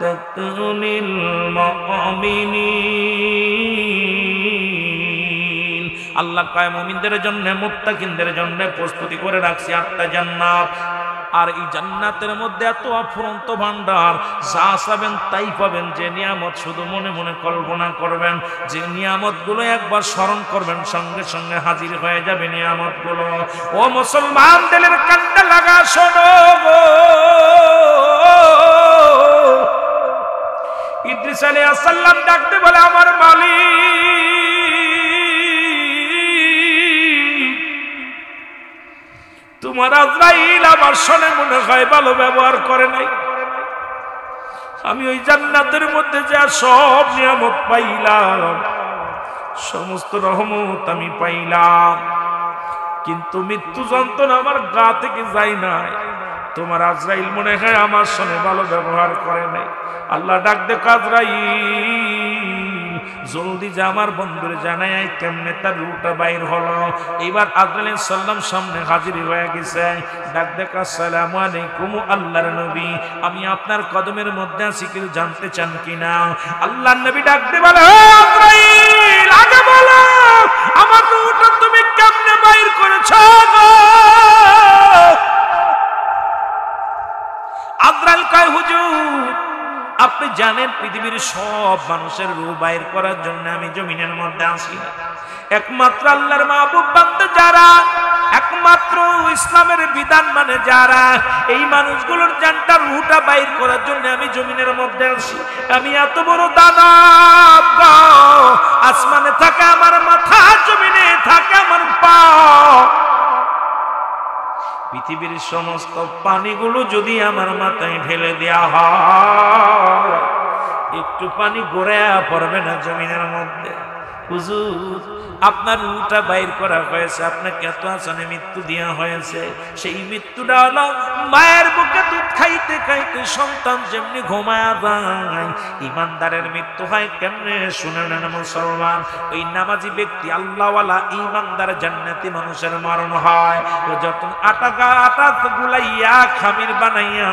দাতুনিল মুমিনিন, আল্লাহ কয় মুমিনদের জন্য, মুত্তাকিনদের জন্য প্রস্তুতি করে রাখছি আটটা জান্নাত। আর এই জান্নাতের মধ্যে এত অফুরন্ত ভান্ডার, যা চাবেন তাই পাবেন। যে নিয়ামত শুধু মনে মনে কল্পনা করবেন, যে নিয়ামত গুলো একবার স্মরণ করবেন, সঙ্গে সঙ্গে হাজির হয়ে যাবে নিয়ামত গুলো। ও মুসলমান, দিলের কান্না লাগা শোনো গো। ইদ্রিস আলাইহিস সালাম ডাকতে বলে, আমার মালিক, তোমার আজরাইল আমার শোনে মনে হয় ভালো ব্যবহার করে নাই। আমি ওই জান্নাতের মধ্যে যা সব নিয়ামত পাইলাম, সমস্ত রহমত আমি পাইলাম, কিন্তু মৃত্যু যন্ত্রণা আমার গা থেকে যায় নাই। তোমার আজরাইল মনে হয় আমার শোনে ভালো ব্যবহার করে নাই। আল্লাহ ডাক দে, আজরাইল জলদি যা আমার বন্ধুরে জানাই কেমনে তার রূহটা বাইর হলো। এবার আজরাইল আলাইহিস সালাম সামনে হাজির হয়ে গেছে। ডাক দে, আসসালামু আলাইকুম আল্লাহর নবী, আমি আপনার কদমের মধ্যে আছি, কেউ জানতে চান কিনা? আল্লাহর নবী ডাক দে বলে, আজরাইল আগে বলো আমার রূহটা তুমি কেমনে বাইর করেছো গো? আজরাইল কয়, হুজুর আপনি জানেন পৃথিবীর সব মানুষের রূহ বাইর করার জন্য আমি জমিনের মধ্যে আসি না। একমাত্র আল্লাহর মাহবুব বান্দা যারা, একমাত্র ইসলামের বিধান মানে যারা, এই মানুষগুলোর জানটা রূহটা বাইর করার জন্য আমি জমিনের মধ্যে আসি। আমি এত বড় দানব গো, আসমানে থাকে আমার মাথা, জমিনে থাকে আমার পা। পৃথিবীর সমস্ত পানিগুলো যদি আমার মাথায় ঢেলে দেয়া হয়, একটু পানি গড়ে পড়বে না জমিনের মধ্যে। হুজুর আপনার রুটা বাইর করা হয়েছে, আপনাকে এত আসানে মৃত্যু দেওয়া হয়েছে। সেই মৃত্যুটা হলো মায়ের বুকে দুধ খাইতে খাইতে সন্তান যেমনি ঘুমায়া যায়, ইমানদারের মৃত্যু হয় কেমনে শুনে নেন মুসলমান। ওই নামাজি ব্যক্তি আল্লাহওয়ালা ইমানদার জান্নাতি মানুষের মরণ হয়। ও যখন আটা গুলাইয়া খামির বানাইয়া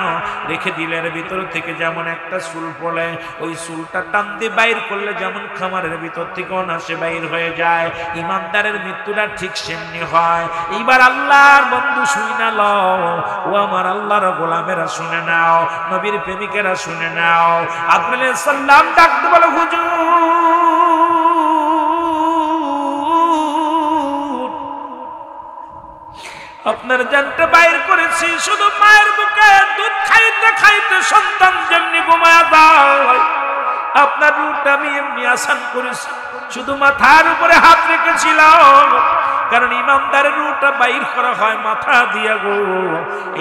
রেখে দিলের ভিতর থেকে যেমন একটা চুল পড়ে, ওই চুলটা টান দিয়ে বাইর করলে যেমন খামারের ভিতর থেকে অনাসে বাইর হয়ে যায়, ইমানদারের মৃত্যুটা ঠিক সেমনি হয়। এইবার আল্লাহর বন্ধু শুনে নাও, ও আমার আল্লাহর গোলামেরা শুনে নাও, নবীর প্রেমিকেরা শুনে নাও। আদম আলাইহিস সালাম ডাকতে বলে, হুজুর আপনার জানটা বাইর করেছি, শুধু মায়ের বুকে দুধ খাইতে খাইতে সন্তান যেমনি ঘুমায় যায়, আপনার রূপটা আমি এমনি আসান করেছি, শুধু মাথার উপরে হাত রেখেছিলাম। কারণ ইমানদারের রূপটা বাইর করা হয় মাথা দিয়া গো।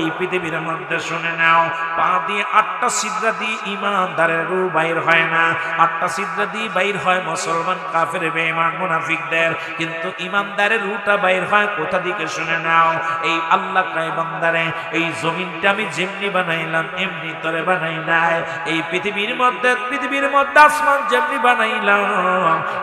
এই পৃথিবীর মধ্যে শুনে নাও, পা দিয়ে 8টা ছিদ্র দিয়ে ইমানদারের রূপ বাইর হয় না, 8টা ছিদ্র দিয়ে বাইর হয় মুসলমান কাফের বেঈমান মুনাফিকদের। কিন্তু ইমানদারের রূপটা বাইর হয় কোথা দিকে শুনে নাও, এই আল্লাহ কয় বান্দারে এই জমিনটা আমি যেমনি বানাইলাম এমনি তোরে বানাই নাই। এই পৃথিবীর মধ্যে আসমান যেমনি বানাইলাম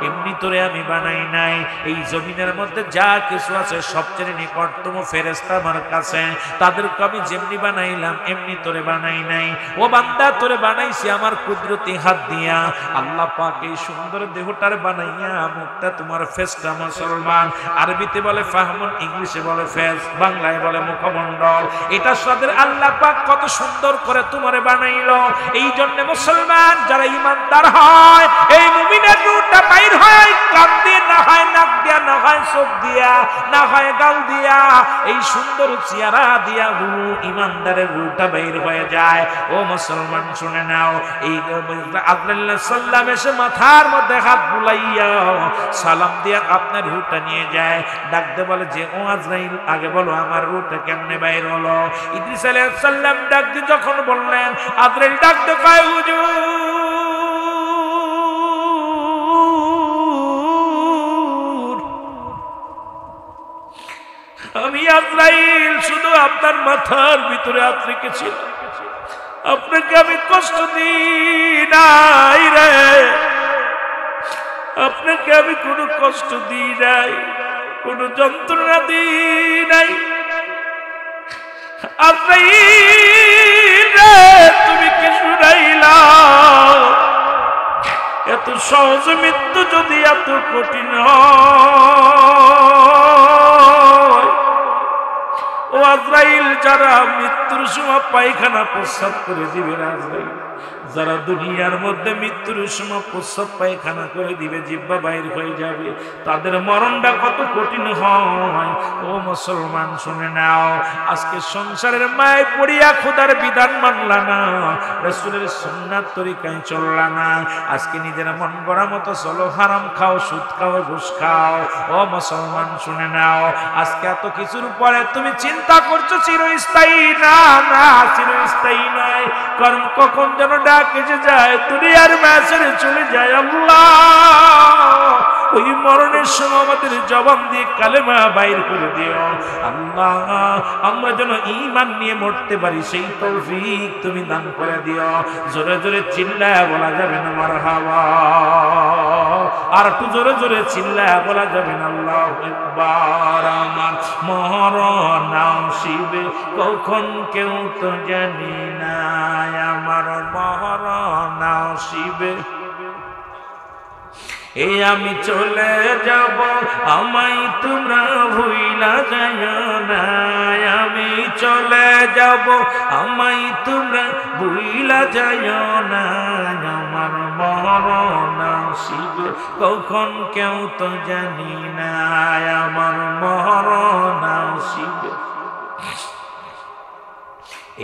এমনি তোরে আমি বানাই নাই। এই জমিনের মধ্যে যা কিছু আছে সবচেয়ে নিকটতম ফেরেশতা আমার কাছে, তাদেরকে আমি যেমনি বানাইলাম এমনি তোরে বানাই নাই। ও বান্দা তোরে বানাইছি আমার কুদরতি হাত দিয়া। আল্লাহ পাক এই সুন্দর দেহটার বানাইয়া মুখটা তোমার ফেসটা মুসলমান, আরবিতে বলে ফাহমুন, ইংলিশে বলে ফেস, বাংলায় বলে মুখমণ্ডল। এটা সাদের আল্লাহ পাক কত সুন্দর করে তোমারে বানাইলো। এই জন্য মুসলমান যারা ইমানদার হয়, এই মুমিনের রূহটা বাইর হয় কান দিয়ে, না হয় নাক দিয়া, না হয় চোখ দিয়া, না হয় গাল দিয়া, এই সুন্দর চেহারা দিয়া ইমানদারের রূহটা বাইর হয়ে যায়। ও মুসলমান শুনে নাও, এই আল্লাহ সাল্লাম এসে মাথার মধ্যে হাত বুলাইয়া সালাম দিয়া আপনার রূহটা নিয়ে যায়। ডাকতে বলে যে ও আজরাইল, আগে বলো আমার রূহটা কেমনে বাইর হলো। ইদ্রিস আলাইহিস সালাম ডাকতে যখন বললেন, আজরাইল ডাকতে কয়, হুজুর আমি আজরাইল শুধু আপনার মাথার ভিতরে হাত রেখেছিলাম, আপনাকে আমি কষ্ট দিই নাই রে, আপনাকে আমি কোনো কষ্ট দিই নাই, কোনো যন্ত্রণা দিই নাই। আজরাইল রে তুমি কি শুনাইলা? এত সহজ মৃত্যু যদি এত কঠিন হয়, ও আজরাইল যারা মৃত্যুর সময় পায়খানা প্রস্রাব করে দিবে, আজরাইল যারা দুনিয়ার মধ্যে মৃত্যুর সময় প্রস্রাব পায়খানা করে দিবে, জিহ্বা বাইর হয়ে যাবে, তাদের মরণটা কত কঠিন হয়। ও মুসলমান শুনে নাও, আজকে সংসারের মায় পড়িয়া খোদার বিধান মানলা না, রাসূলের সুন্নাত তরিকায় চললা না, আজকে নিজের মন গড়া মতো চলো, হারাম খাও, সুদ খাও, ঘুষ খাও। ও মুসলমান শুনে নাও, আজকে এত কিছুর পরে তুমি চিন্তা করছো চিরস্থায়ী না, না চিরস্থায়ী নয়, কারণ কখন যেন ডাকে যে যায়, দুনিয়ার ম্যাচে চলে যায়। আল্লাহ ওই মরণের সময় আমাদের জবান দিয়ে কালেমা বাইর করে দিও আল্লাহ, আমরা যেন ঈমান নিয়ে মরতে পারি সেই তৌফিক তুমি দান করে দিও। জোরে জোরে চিল্লায়া বলা যাবে না মারহাবা, আর একটু জোরে জোরে চিল্লায়া বলা যাবে না আল্লাহু আকবার। আমার মরণ আসিবে কখন কেউ তো জানি না, আমার মরণ আসিবে, এই আমি চলে যাব, আমায় তোমরা ভুইলা যাইও না, আমি চলে যাব, আমায় তোমরা ভুইলা যাইও না, আমার মরণ আসিবে কখন কেউ তো জানি না, আমার মরণ আসিবে।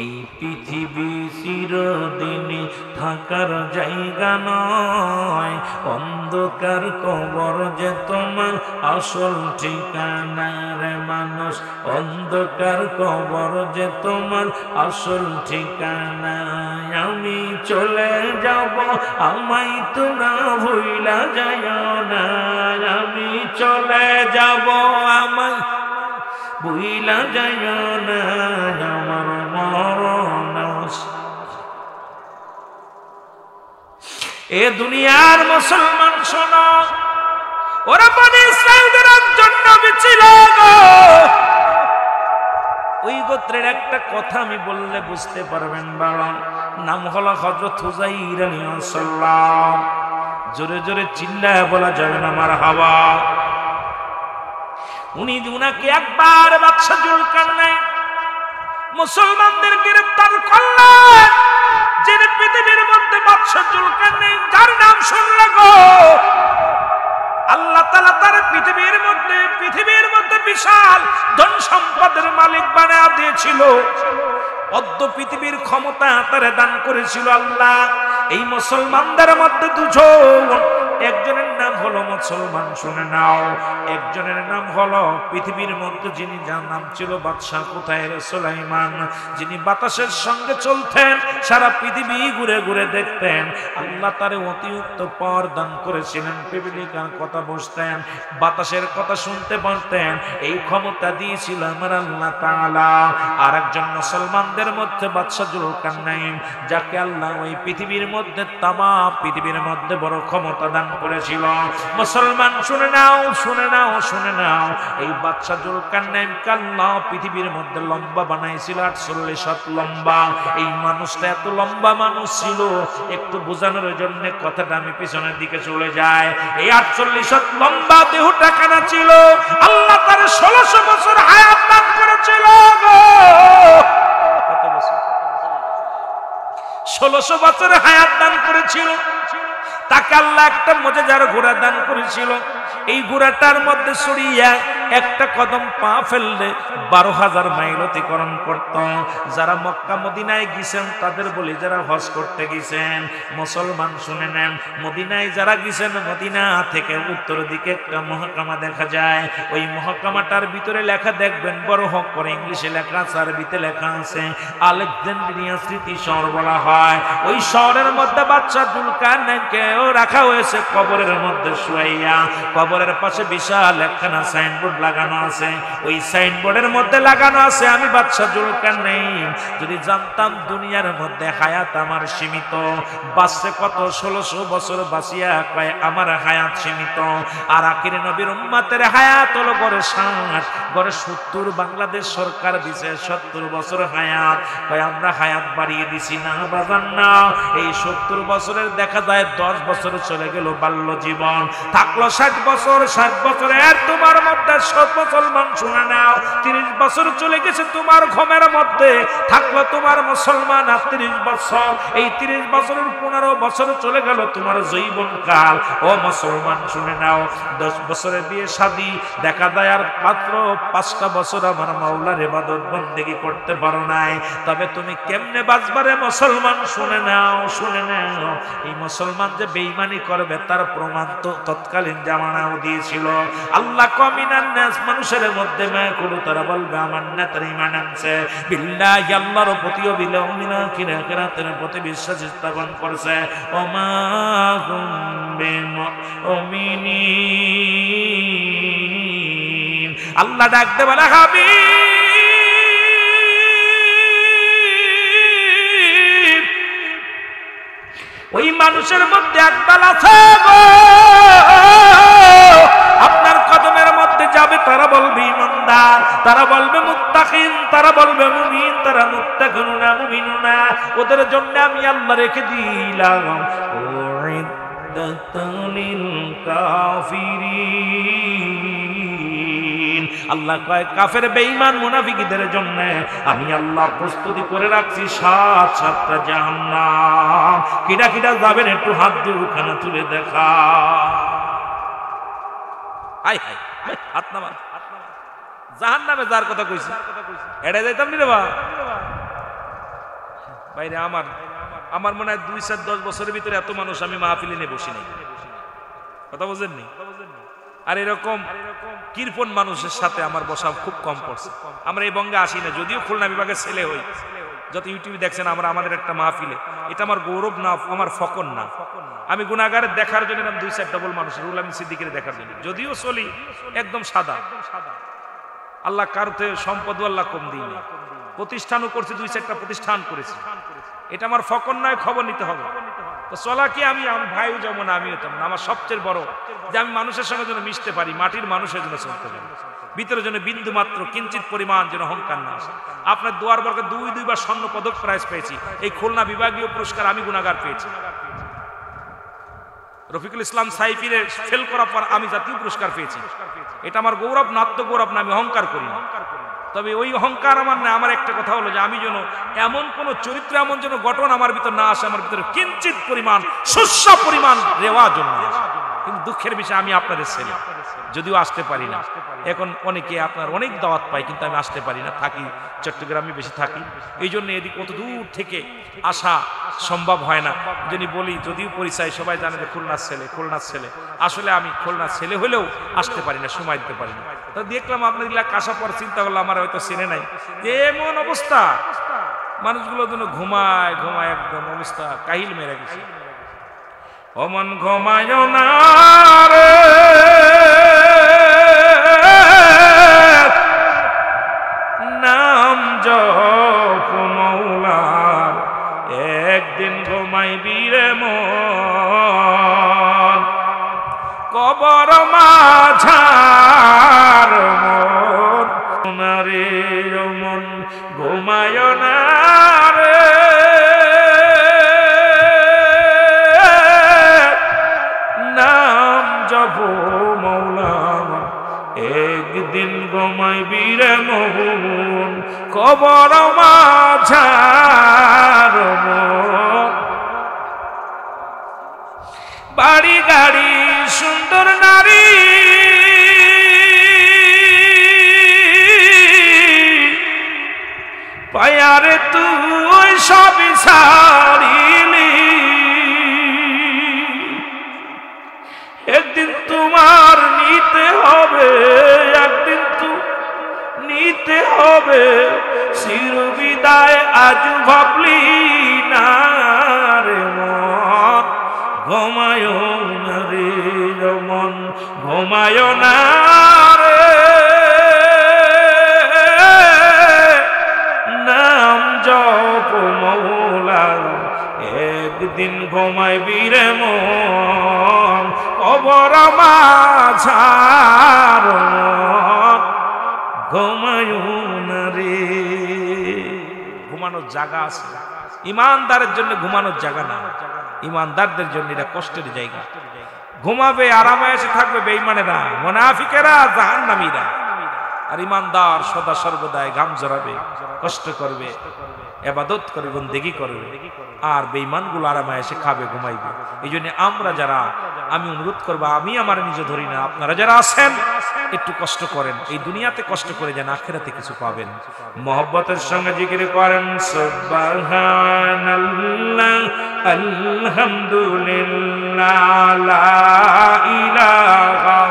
এই পৃথিবী চিরদিনই থাকার জায়গা নয়, অন্ধকার কবর যে তোমার আসল ঠিকানা রে মানুষ, অন্ধকার কবর যে তোমার আসল ঠিকানা। আমি চলে যাব আমায় তোমরা ভুইলা যাইও না আমি চলে যাব আমায় ভুইলা যাইও না আমার মরণ এ দুনিয়ার মুসলমান শোনো ওরা বনি ইসরাঈলের একজন নবী ছিল গো ওই গোত্রের একটা কথা আমি বললে বুঝতে পারবেন বাবা নাম হলো হযরত হুযাইর আলাইহিস সালাম জোরে জোরে চিল্লায় বলা যাবে না মারহাবা উনাকে একবার বাদশা জুলকারনাইন মুসলমানদের গ্রেফতার করলেন যিনি পৃথিবীর মধ্যে বাদশা জুলকারনাইন যার নাম শুনলে গো আল্লাহ তাআলা তার পৃথিবীর মধ্যে বিশাল ধন সম্পদের মালিক বানায়া দিয়েছিল অদ্য পৃথিবীর ক্ষমতা তারে দান করেছিল আল্লাহ এই মুসলমানদের মধ্যে দুজন একজনের নাম হলো মুসলমান শুনে নাও একজনের নাম হলো পৃথিবীর মধ্যে যিনি যার নাম ছিল বাদশা কোথায় সুলাইমান যিনি বাতাসের সঙ্গে চলতেন সারা পৃথিবী ঘুরে ঘুরে দেখতেন আল্লাহ তারে অতিরিক্ত পর দান করেছিলেন পিপিলিকার কথা বুঝতেন বাতাসের কথা শুনতে পারতেন এই ক্ষমতা দিয়েছিল আমার আল্লাহ তাআলা আর একজন মুসলমানদের মধ্যে বাদশা জুলকারনাইন যাকে আল্লাহ ওই পৃথিবীর মধ্যে তামাম পৃথিবীর মধ্যে বড় ক্ষমতা দান করেছিল মুসলমান শুনে নাও এই বাদশা জুলকারনাইন আল্লাহ পৃথিবীর মধ্যে লম্বা বানাইছিল 48 হাত লম্বা এই মানুষটা এত লম্বা মানুষ ছিল একটু বোঝানোর জন্য কথাটা আমি পিছনের দিকে চলে যাই এই 48 হাত লম্বা দেহটা কানা ছিল আল্লাহ তার 1600 বছর হায়াত দান করেছিল গো কত বছর 1600 বছর হায়াত দান করেছিল তাকে আল্লাহ একটা মুজিজার ঘোড়া দান করেছিল এই ঘোড়াটার মধ্যে সরিয়া একটা কদম পা ফেললে 12,000 মাইল অতিক্রম করত যারা মক্কা মদিনায় গেছেন তাদের বলি যারা হজ করতে গেছেন মুসলমান শুনে নেন মদিনায় যারা গেছেন মদিনা থেকে উত্তর দিকে একটা মহকামা দেখা যায় ওই মহকামাটার ভিতরে লেখা দেখবেন বড় হক করে ইংলিশে লেখা আছে আরবিতে লেখা আছে আলেকজান্দ্রিয়া স্মৃতি শহর বলা হয় ওই শহরের মধ্যে বাদশা জুলকারনাইনকে রাখা হয়েছে কবরের মধ্যে শুয়াইয়া কবরের পাশে বিশাল একখানা সাইনবোর্ড লাগানো আছে ওই সাইনবোর্ডের মধ্যে লাগানো আছে আমি বাদশা জুলকারনাইন যদি জানতাম দুনিয়ার মধ্যে হায়াত আমার সীমিত বাঁচছে কত 1600 বছর বাঁচিয়া কয় আমার হায়াত সীমিত আর আখির নবীর উম্মতের হায়াত হলো গড়ে 60 গড়ে 70 বাংলাদেশ সরকার দিছে 70 বছর হায়াত কয় আমরা হায়াত বাড়িয়ে দিছি না বাজান না এই 70 বছরের দেখা যায় 10 বছর চলে গেল বাল্য জীবন থাকলো 60 বছর 60 বছরের তোমার মধ্যে সব মুসলমান শুনে নাও 30 বছর চলে গেছে তোমার ঘুমের মধ্যে থাকলো তোমার মুসলমান 30 বছর এই 30 বছরের 15 বছর চলে গেল তোমার জীবন কাল ও মুসলমান শুনে নাও 10 বছরে বিয়ে শাদী দেখা যায় আর মাত্র 5টা বছর আমার মাওলার ইবাদত বندگی করতে পারো নাই তবে তুমি কেমনে বাঁচবারে মুসলমান শুনে নাও এই মুসলমান যে বেঈমানি করবে তার প্রমাণ তো তৎকালীন জামানাও দিয়েছিল আল্লাহ কমিনান নাস মানুষের মধ্যে মাকুল তারা বলবে আমার না তার ঈমান আনছে বিল্লাহি আল্লাহর প্রতি ও বিল আখিরাতের প্রতি বিশ্বাস স্থাপন করেছে ওমা হুম বিমুমিনিন আল্লাহ ডাকতে বলে হাবিব ওই মানুষের মধ্যে একদল আছে গো আপনার কদমের মধ্যে যাবে তারা বলবে ঈমানদার তারা বলবে মুত্তাকিন তারা বলবে মুমিন তারা মুত্তাকিনুনা মুমিনুনা ওদের জন্য আমি আল্লাহ রেখে দিলাম উইদ্দাতুল কাফিরিন আল্লাহ কয় কাফের বেঈমান মুনাফিকদের জন্য আমি আল্লাহ প্রস্তুতি করে রাখছি 7টা জাহান্নাম কিডা কিডা যাবেন একটু হাত দিয়ে ওখানে তুলে দেখা হাই হাই হাত নামান জাহান্নামে যার কথা কইছি এড়ে যাইতাম নি রে বাইরে আমার মনে হয় 2-10 বছরের ভিতরে এত মানুষ আমি মাহফিলে নিয়ে বসি নাই কথা বুঝেননি আর এরকম কিরপন মানুষের সাথে আমার বসা খুব কম পড়ছে আমরা এই বঙ্গে আসি না যদিও খুলনা বিভাগের ছেলে হই যত ইউটিউবে দেখছেন আমরা আমাদের একটা মাহফিলে, এটা আমার গৌরব না, আমার ফকর না। আমি গুনাহগারের দেখার জন্য এরকম 2-4 ডবল মানুষ, রুহুল আমিন সিদ্দিকের দেখার জন্য, যদিও চলি একদম সাদা। আল্লাহ কারোতে সম্পদও আল্লাহ কম দিইনি, প্রতিষ্ঠানও করছি, 2-4টা প্রতিষ্ঠান করেছি, এটা আমার ফকর নয়, খবর নিতে হবে। তো চলা কি আমি ভাইও যেমন আমিও তেমন, আমার সবচেয়ে বড় যে আমি মানুষের সঙ্গে যেন মিশতে পারি, মাটির মানুষের জন্য চলতে পারি, ভিতরে যেন বিন্দু মাত্র কিঞ্চিত পরিমাণ যেন অহংকার না আসে। আপনার দুয়ার বর্গে 2-2বার স্বর্ণ পদক প্রাইজ পেয়েছি, এই খুলনা বিভাগীয় পুরস্কার আমি গুনাহগার পেয়েছি। রফিকুল ইসলাম সাইফিরে ফেল করার পর আমি জাতীয় পুরস্কার পেয়েছি, এটা আমার গৌরব না, আত্মগৌরব না, আমি অহংকার করি না। তবে ওই অহংকার আমার না, আমার একটা কথা হলো যে আমি যেন এমন কোন চরিত্র, এমন যেন গঠন আমার ভিতর না আসে, আমার ভিতরে কিঞ্চিত পরিমাণ শস্য পরিমাণ রেওয়াজ জন্য। কিন্তু দুঃখের বিষয় আমি আপনাদের ছেলে, যদিও আসতে পারি না। এখন অনেকে আপনার অনেক দাওয়াত পাই, কিন্তু আমি আসতে পারি না, থাকি চট্টগ্রামে বেশি থাকি, এই জন্য এদিক কত দূর থেকে আসা সম্ভব হয় না। যদি বলি, যদিও পরিচয় সবাই জানে যে খুলনার ছেলে, খুলনার ছেলে, আসলে আমি খুলনার ছেলে হলেও আসতে পারি না, সময় দিতে পারি না। তো দেখলাম আপনার আসার পর চিন্তা করলাম আমার হয়তো চেনে নাই, এমন অবস্থা মানুষগুলো যেন ঘুমায় ঘুমায়, একদম অবস্থা কাহিল মেরে গেছে। অমন ঘুমায় না রে, নাম জপ মৌলার, একদিন ঘুমাইবি রে মন, কবর মাঝার মন রে, মন ঘুমায় না রে, নাম জপ মৌলার, একদিন ঘুমাইবি রে মন, কবর মাঝার মন। বাড়ি গাড়ি সুন্দর নারী, পায়ারে তুই সবই ছাড়িলি, একদিন তোমার নিতে হবে, একদিন তু নিতে হবে চিরবিদায়, আজ ভাবলি না রে মন, ঘুমায় না রে মন, ঘুমায় না রে, নাম জপ মৌলার, একদিন ঘুমাইবি রে মন, কবর মাঝার মন, ঘুমায় না রে। ঘুমানোর জায়গা আছে, ইমানদারের জন্য ঘুমানোর জায়গা না, ইমানদারদের জন্য এটা কষ্টের জায়গা। ঘুমাবে, আরামে এসে থাকবে বেঈমানেরা, মুনাফিকেরা, জাহান্নামীরা। আর ইমানদার সদা সর্বদাই ঘাম ঝরাবে, কষ্ট করবে, ইবাদত করবে, বন্দেগী করবে, আর বেঈমানগুলো আরামে এসে খাবে, ঘুমাইবে। এই জন্য আমরা যারা, আমি অনুরোধ করবো, আমি আমার নিজে ধরি না, আপনারা যারা আছেন একটু কষ্ট করেন, এই দুনিয়াতে কষ্ট করে যান, আখিরাতে কিছু পাবেন। মহব্বতের সঙ্গে জিকির করেন সুবহানাল্লাহ, আলহামদুলিল্লাহ, লা ইলাহা।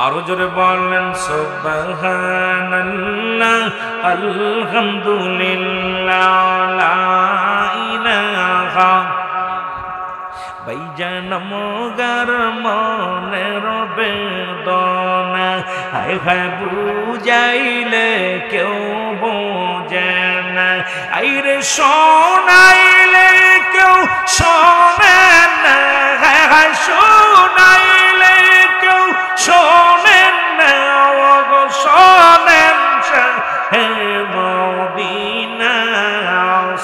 আরো জোরে বলেন সুবহানাল্লাহ, আলহামদুলিল্লাহ, লা ইলাহা। ভাইজান মোগার মনের বেদনা, হায় হায় বুঝাইলে কেউ বোঝে না, আইরে শোনাইলে কেউ শোনে না, হায় হায় শোনাইলে কেউ শোনেন না, ওগো শোনেন হে মদিনা।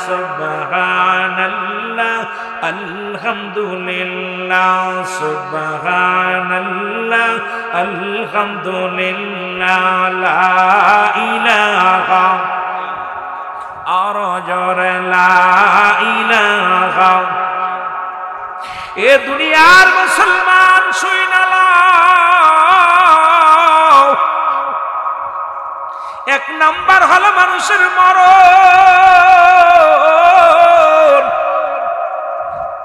সুবহানাল্লাহ, আলহামদুলিল্লাহ, সুবহানাল্লাহ, আলহামদুলিল্লাহ, লা ইলাহা। আর জোরে লা ইলাহা। এ দুনিয়ার মুসলমান শুইনা লাও, এক নাম্বার হলো মানুষের মরণ,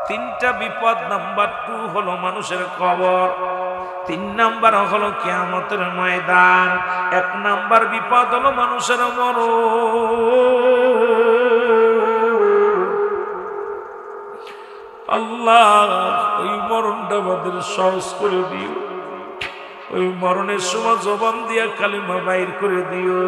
তিনটা বিপদ। নাম্বার 2 হলো মানুষের কবর, তিন নাম্বার হলো কিয়ামতের ময়দান। এক নাম্বার বিপদ হলো মানুষের মরণ। আল্লাহ ওই মরণটা আমাদের সহজ করে দিও। ওই মরণের সময় জবান দিয়া কালেমা বাইর করে দিও।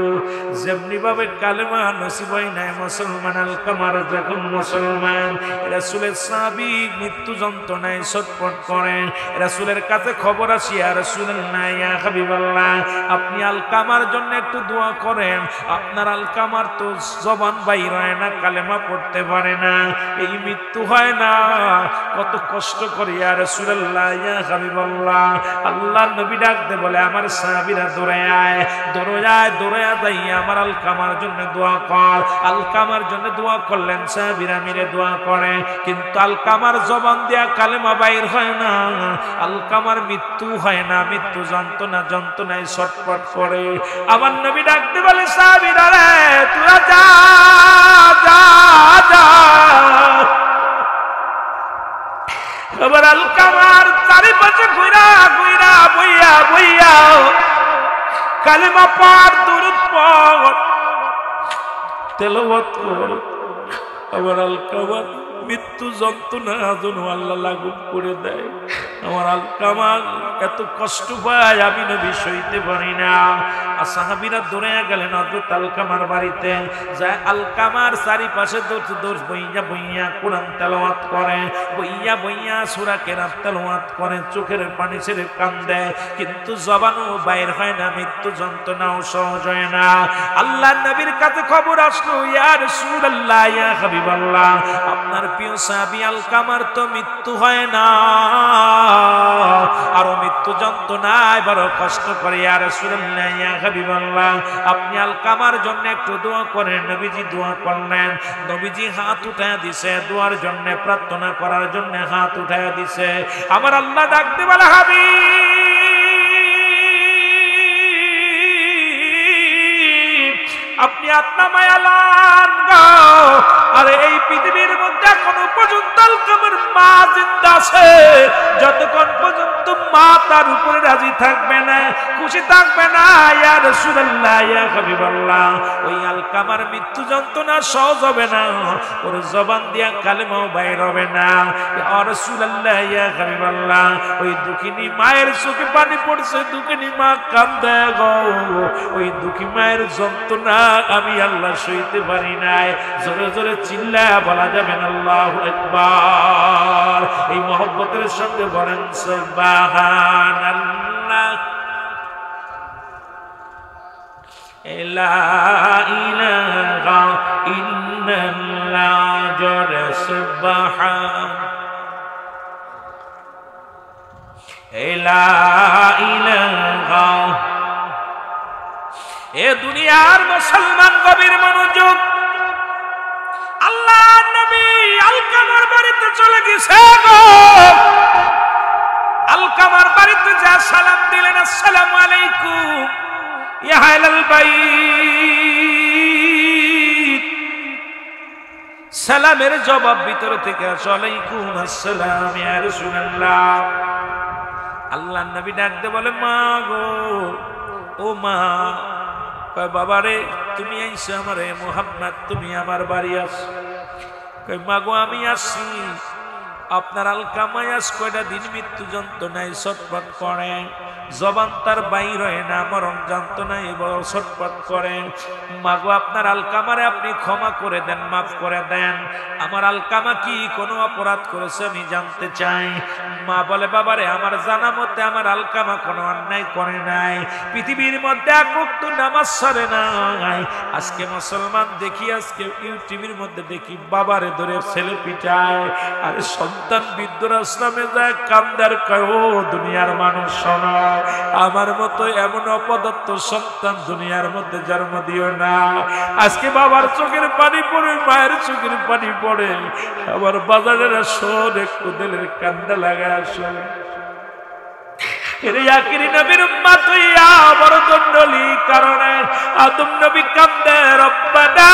যেমনি ভাবে কালেমা নসিব হয় নাই মুসলমান আলকামার যখন মুসলমান রাসূলের সাহাবী মৃত্যু যন্ত্রণায় ছটফট করেন, রাসূলের কাছে খবর আসি আর রাসূলুল্লাহ ইয়া হাবিবাল্লাহ আপনি আলকামার জন্য একটু দোয়া করেন। আপনার আলকামার তো জবান বাইর হয় না, কালেমা পড়তে পারে না, এই মৃত্যু হয় না, কত কষ্ট করে ইয়া রাসূলুল্লাহ ইয়া হাবিবাল্লাহ। আল্লাহর নবী ডাকতে বলে আমার সাহাবীরা দৌড়ে আয় যাই আমার আলকামার জন্য দোয়া কর। আলকামার জন্য দোয়া করলেন, সাহাবীরা মিলে দোয়া করে, কিন্তু আলকামার জবান দিয়া কালেমা বাইর হয় না, আলকামার মৃত্যু হয় না, মৃত্যু যন্ত্রণায় ছটফট করে। আমার নবী ডাকতে বলে সাহাবীরা রে তোরা যা যা যা। এবার আলকামার চারিপাশে ঘুরা ঘুরা বইয়া বইয়া কালেমা পাঠ দুরূদ পড় তেলাওয়াত কর। আবার আলকামার মৃত্যু যন্ত্রণা যেন আল্লাহ লাগু করে দেয়। আমার আলকামা এত কষ্ট পায় আমি নবী সইতে পারি না। আর সাহাবীরা দৌড়ে গেলেন হযরত আলকামার বাড়িতে, যায় আলকামার চারিপাশে দৌড় বইয়া বইয়া কোরআন তেলাওয়াত করে, বইয়া বইয়া সূরা কেরাত তেলাওয়াত করে, চোখের পানি ছেড়ে কান্দে, কিন্তু জবানও বাইর হয় না, মৃত্যু যন্ত্রণাও সহজ হয় না। আল্লাহর নবীর কাছে খবর আসলো, ইয়া রাসূলুল্লাহ ইয়া হাবিবাল্লাহ আপনার প্রিয় সাহাবী আলকামার তো মৃত্যু হয় না, আরো মৃত্যু যন্ত্রণায় বড় কষ্ট করে। ইয়া রাসূলুল্লাহ ইয়া হাবিবাল্লাহ আপনি আলকামার জন্য একটু দোয়া করেন। নবীজি দোয়া করলেন, নবীজি হাত উঠায়া দিছে, দোয়ার জন্য প্রার্থনা করার জন্য হাত উঠায়া দিছে। আমার আল্লাহ ডাকতে বলে হাবিব আপনি আপনার মায়ালান গো। আরে এই পৃথিবীর মধ্যে এখনো পর্যন্ত আলকামার মা জিন্দা আছে, যতক্ষণ পর্যন্ত মা তার উপরে রাজি থাকবে না, খুশি থাকবে না, ইয়া রাসূলুল্লাহ ইয়া হাবিবাল্লাহ ওই আলকামার মৃত্যু যন্ত্রণা সহজ হবে না, ওর জবান দিয়া কালেমাও বাইর হবে না। ইয়া রাসূলুল্লাহ ইয়া হাবিবাল্লাহ ওই দুঃখিনী মায়ের চোখে পানি পড়ছে, দুঃখিনী মা কান্দে গো, ওই দুঃখী মায়ের যন্ত্রণা আমি আল্লাহ সইতে পারি নাই। জোরে জোরে চিল্লায়া বলা যাবে না আল্লাহু আকবার। এই মহব্বতের সঙ্গে বলেন সুবহানাল্লাহ। লা ইলাহা ইল্লাল্লাহ জোরে সুবহান। লা ইলাহা। এ দুনিয়ার মুসলমান গভীর মনোযোগ। আল্লাহ নবী আলকামার বাড়িতে চলে গেছে গো। আলকামার বাড়িতে যা সালাম দিলেন, আসসালামু আলাইকুম ইয়া আহলাল বাইত। সালামের জবাব ভিতর থেকে আসে ওয়ালাইকুম আসসালাম ইয়া রাসূলুল্লাহ। আল্লাহ নবী ডাকতে বলে মা গো, ও মা। কয় বাবা রে তুমি আইছো আমারে মুহাম্মদ, তুমি আমার বাড়ি আসো। কয় মা গো আমি আসছি। আপনার আলকামায় আজ কয়টা দিন মৃত্যু যন্ত্রণায় ছটফট করে, জবান তার বাইর হয় না, মরণ যন্ত্রণায় বড় ছটফট করে। মাগো আপনার আলকামারে আপনি ক্ষমা করে দেন, মাফ করে দেন। আমার আলকামা কি কোনো অপরাধ করেছে আমি জানতে চাই। মা বলে বাবারে আমার জানা মতে আমার আলকামা কোনো অন্যায় করে নাই, পৃথিবীর মধ্যে এক ওয়াক্ত নামাজ ছাড়ে নাই। আজকে মুসলমান দেখি, আজকে ইউটিউবের মধ্যে দেখি বাবারে ধরে ছেলে পিটায়, আর সন্তান বৃদ্ধাশ্রমে যায় কান্দার কয় ও দুনিয়ার মানুষ শোনো, আমার মতো এমন অপদত্ত সন্তান দুনিয়ার মধ্যে জন্ম দিও না। আজকে বাবার চোখের পানি পড়ে, মায়ের চোখের পানি পড়ে, আবার বাজারের শোন একটু দিলের কান্দা লাগায় আসো। আখিরি নবীর উম্মত হইয়া বড় দণ্ডলি কারণে আদম নবী কান্দে রব্বানা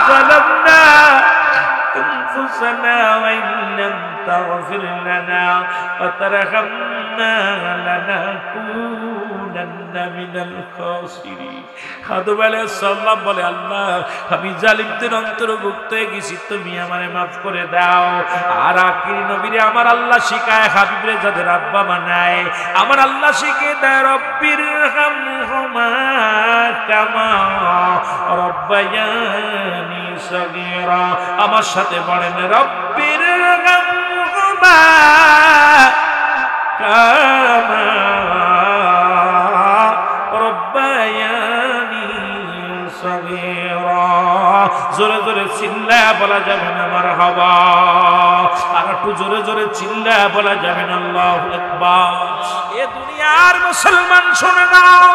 যালামনা আনফুসানা ওয়া ইন লাম তাগফির লানা ওয়া তারহামনা লানাকুনান্না মিনাল খাসিরিন। আদম আলাইহিস সালাম বলে, আল্লাহ আমি জালিমদের অন্তর্ভুক্ত হয়ে গেছি, তুমি আমারে মাফ করে দাও। আর আখির নবীরে আমার আল্লাহ শিখায়, হাবিবরে যাদের আব্বা মা নাই আমার আল্লাহ শিখিয়ে দেয়, রব্বির হামহুমা কামা রব্বায়ানি সগীরা। আমার সাথে পড়েন, রব্বির হামহুমা কামা রব্বায়ানি সগীরা। জোরে জোরে চিল্লায়া বলা যাবে না মারহাবা, আর একটু জোরে জোরে চিল্লায়া বলা যাবে না আল্লাহু আকবার। এ দুনিয়ার মুসলমান শুনে নাও,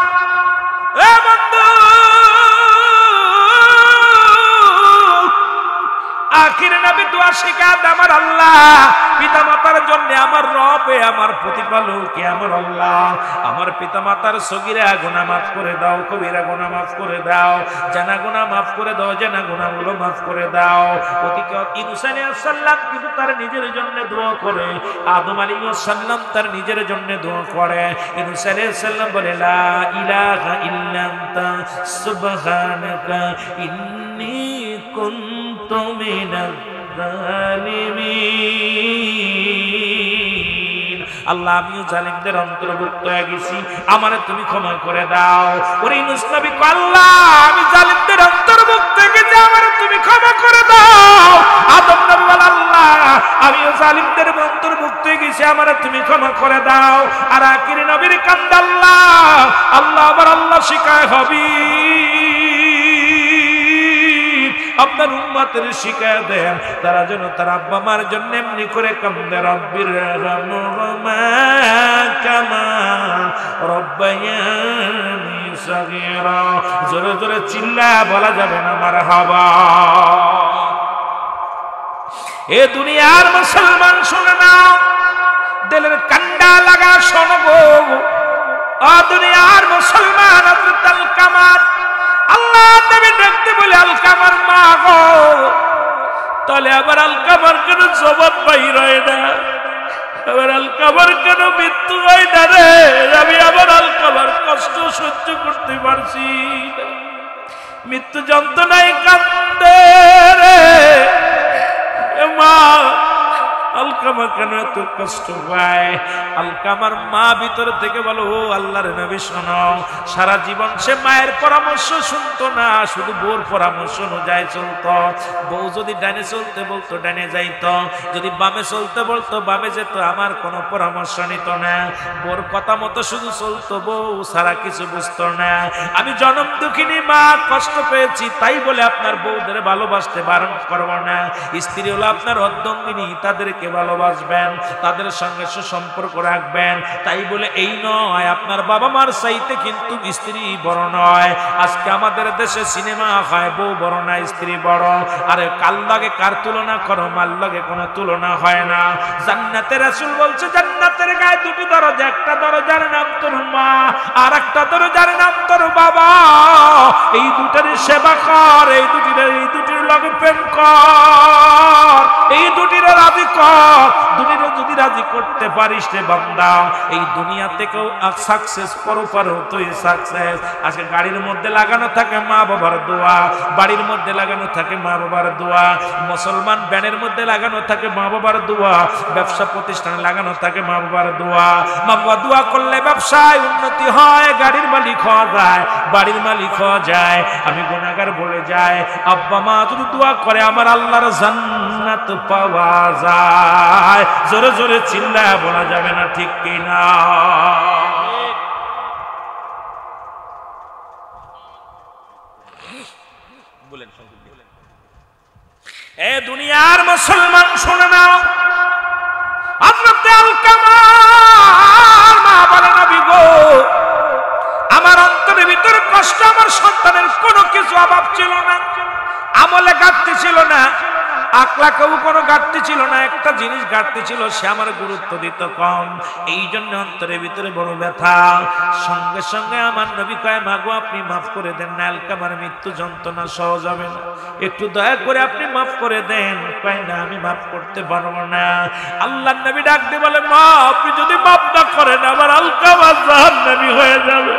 এ বন্ধু আখির নবী দোয়া শিখাত, আমার আল্লাহ পিতা মাতার জন্য আমার রব, আমার প্রতিপালক আমার আল্লাহ, আমার পিতা মাতার সগীরা গুনাহ মাফ করে দাও, কবিরা গুনাহ মাফ করে দাও, জানা গুনাহ মাফ করে দাও, জানা গুনাহগুলো মাফ করে দাও। ওদিকে ইউনূস আলাইহিস সালাম কিন্তু তার নিজের জন্য দোয়া করে, আদম আলাইহিস সালাম তার নিজের জন্য দোয়া করে। ইউনূস আলাইহিস সালাম বলে, লা ইলাহা ইল্লা আনতা সুবহানাকা ইন্নী কুনতু মিনাজ জালিমিন। আল্লাহ আমিও জালিমদের অন্তর্ভুক্ত হয়ে গেছি, আমারে তুমি ক্ষমা করে দাও। ওরে ইউনূস নবী কয়, আল্লাহ আমি জালিমদের অন্তর্ভুক্ত হয়ে গেছি, আমারে তুমি ক্ষমা করে দাও। আদম নবী বলে, আল্লাহ আমিও জালিমদের অন্তর্ভুক্ত হয়ে গেছি, আমারে তুমি ক্ষমা করে দাও। আর আখির নবীর কান্দে, আল্লাহ আল্লাহ আমার আল্লাহ শিখায় হবি আপনার উম্মতের শিখায় দেন, তারা যেন তার আব্বা মার জন্য এমনি করে কান্দে, রব্বির হামহুমা কামা রব্বায়ানি সগীরা। জোরে জোরে চিল্লায়া বলা যাবে না মারহাবা। এ দুনিয়ার মুসলমান শুনে নাও, দিলের কান্ডা লাগা শোনো গো। ও দুনিয়ার মুসলমান, হযরত আলকামার আল্লাহ নবী দেখতে বলে, আলকামার মা গো, তাহলে আবার আলকামার কেন জবাব বাইর হয় না, আবার আলকামার কেন মৃত্যু হয় না রে? আমি আবার আলকামার কষ্ট সহ্য করতে পারছি না, মৃত্যু যন্ত্রণায় কান্দে রে মা। আলকামা কেন এত কষ্ট পায়? আলকামার মা ভিতর থেকে বলো, ও আল্লাহর নবী শোনো, সারা জীবন সে মায়ের পরামর্শ শুনতো না, শুধু বউর পরামর্শ অনুযায়ী চলতো। বউ যদি ডানে চলতে বলতো ডানে যাইতো, যদি বামে চলতে বলতো বামে যেত, আমার কোনো পরামর্শ নিত না। বউর কথা মতো শুধু চলতো, বউ সারা কিছু বুঝতো না। আমি জনম দুঃখিনী মা, কষ্ট পেয়েছি, তাই বলে আপনার বউদের ভালোবাসতে বারণ করবো না। স্ত্রী হলো আপনার অর্ধাঙ্গিনী, তাদেরকে ভালোবাসবেন, তাদের সঙ্গে সুসম্পর্ক রাখবেন। তাই বলে এই নয় আপনার বাবা মার চাইতে কিন্তু স্ত্রী বড় নয়। আজকে আমাদের দেশে সিনেমা হয়, বউ বড় না স্ত্রী বড়। আরে কার লাগে কার তুলনা করো, মার লাগে কোনো তুলনা হয় না। জান্নাতের রাসূল বলছে, জান্নাতের গায়ে দুটি দরজা, একটা দরজার নাম তোর মা, আর একটা দরজার নাম তোর বাবা। এই দুটার সেবা কর, এই দুটির লগে প্রেম কর, এই দুটির রাজি কর। দুনিয়া যদি রাজি করতে পারিস রে বান্দা, এই দুনিয়া থেকেও সাকসেস পরপারও তুই সাকসেস। আজকে গাড়ির মধ্যে লাগানো থাকে মা বাবার দোয়া, বাড়ির মধ্যে লাগানো থাকে মা বাবার দোয়া, মুসলমান ব্যানের মধ্যে লাগানো থাকে মা বাবার দোয়া, ব্যবসা প্রতিষ্ঠানে লাগানো থাকে মা বাবার দোয়া। মা বাবা দোয়া করলে ব্যবসায় উন্নতি হয়, গাড়ির মালিক হওয়া যায়, বাড়ির মালিক হওয়া যায়। আমি গুনাহগার বলে যাই, আব্বা মা যদি দোয়া করে আমার আল্লাহর জান্নাত পাওয়া যায়। জোরে জোরে চিল্লায়া বলা যাবে না, ঠিক কিনা? বলেন এ দুনিয়ার মুসলমান শুনে নাও, হযরত আলকামার মা বলে, নবী গো, আমার অন্তরের ভিতরে কষ্ট, আমার সন্তানের কোনো কিছু অভাব ছিল না, আমলে ঘাটতি ছিল না, আকলাকেও কোনো ঘাটতি ছিল না, একটা জিনিস ঘাটতি ছিল, সে আমার গুরুত্ব দিত কম। এই জন্য অন্তরের ভিতরে বড় ব্যথা। সঙ্গে সঙ্গে আমার নবী কয়, মাগো আপনি মাফ করে দেন না, আলকামার মৃত্যু যন্ত্রণা সহজ হবে না, একটু দয়া করে আপনি মাফ করে দেন। কয় না, আমি মাফ করতে পারবো না। আল্লাহর নবী ডাক দিয়ে বলে, মা আপনি যদি মাফ না করেন আমার আলকামা জাহান্নামী হয়ে যাবে,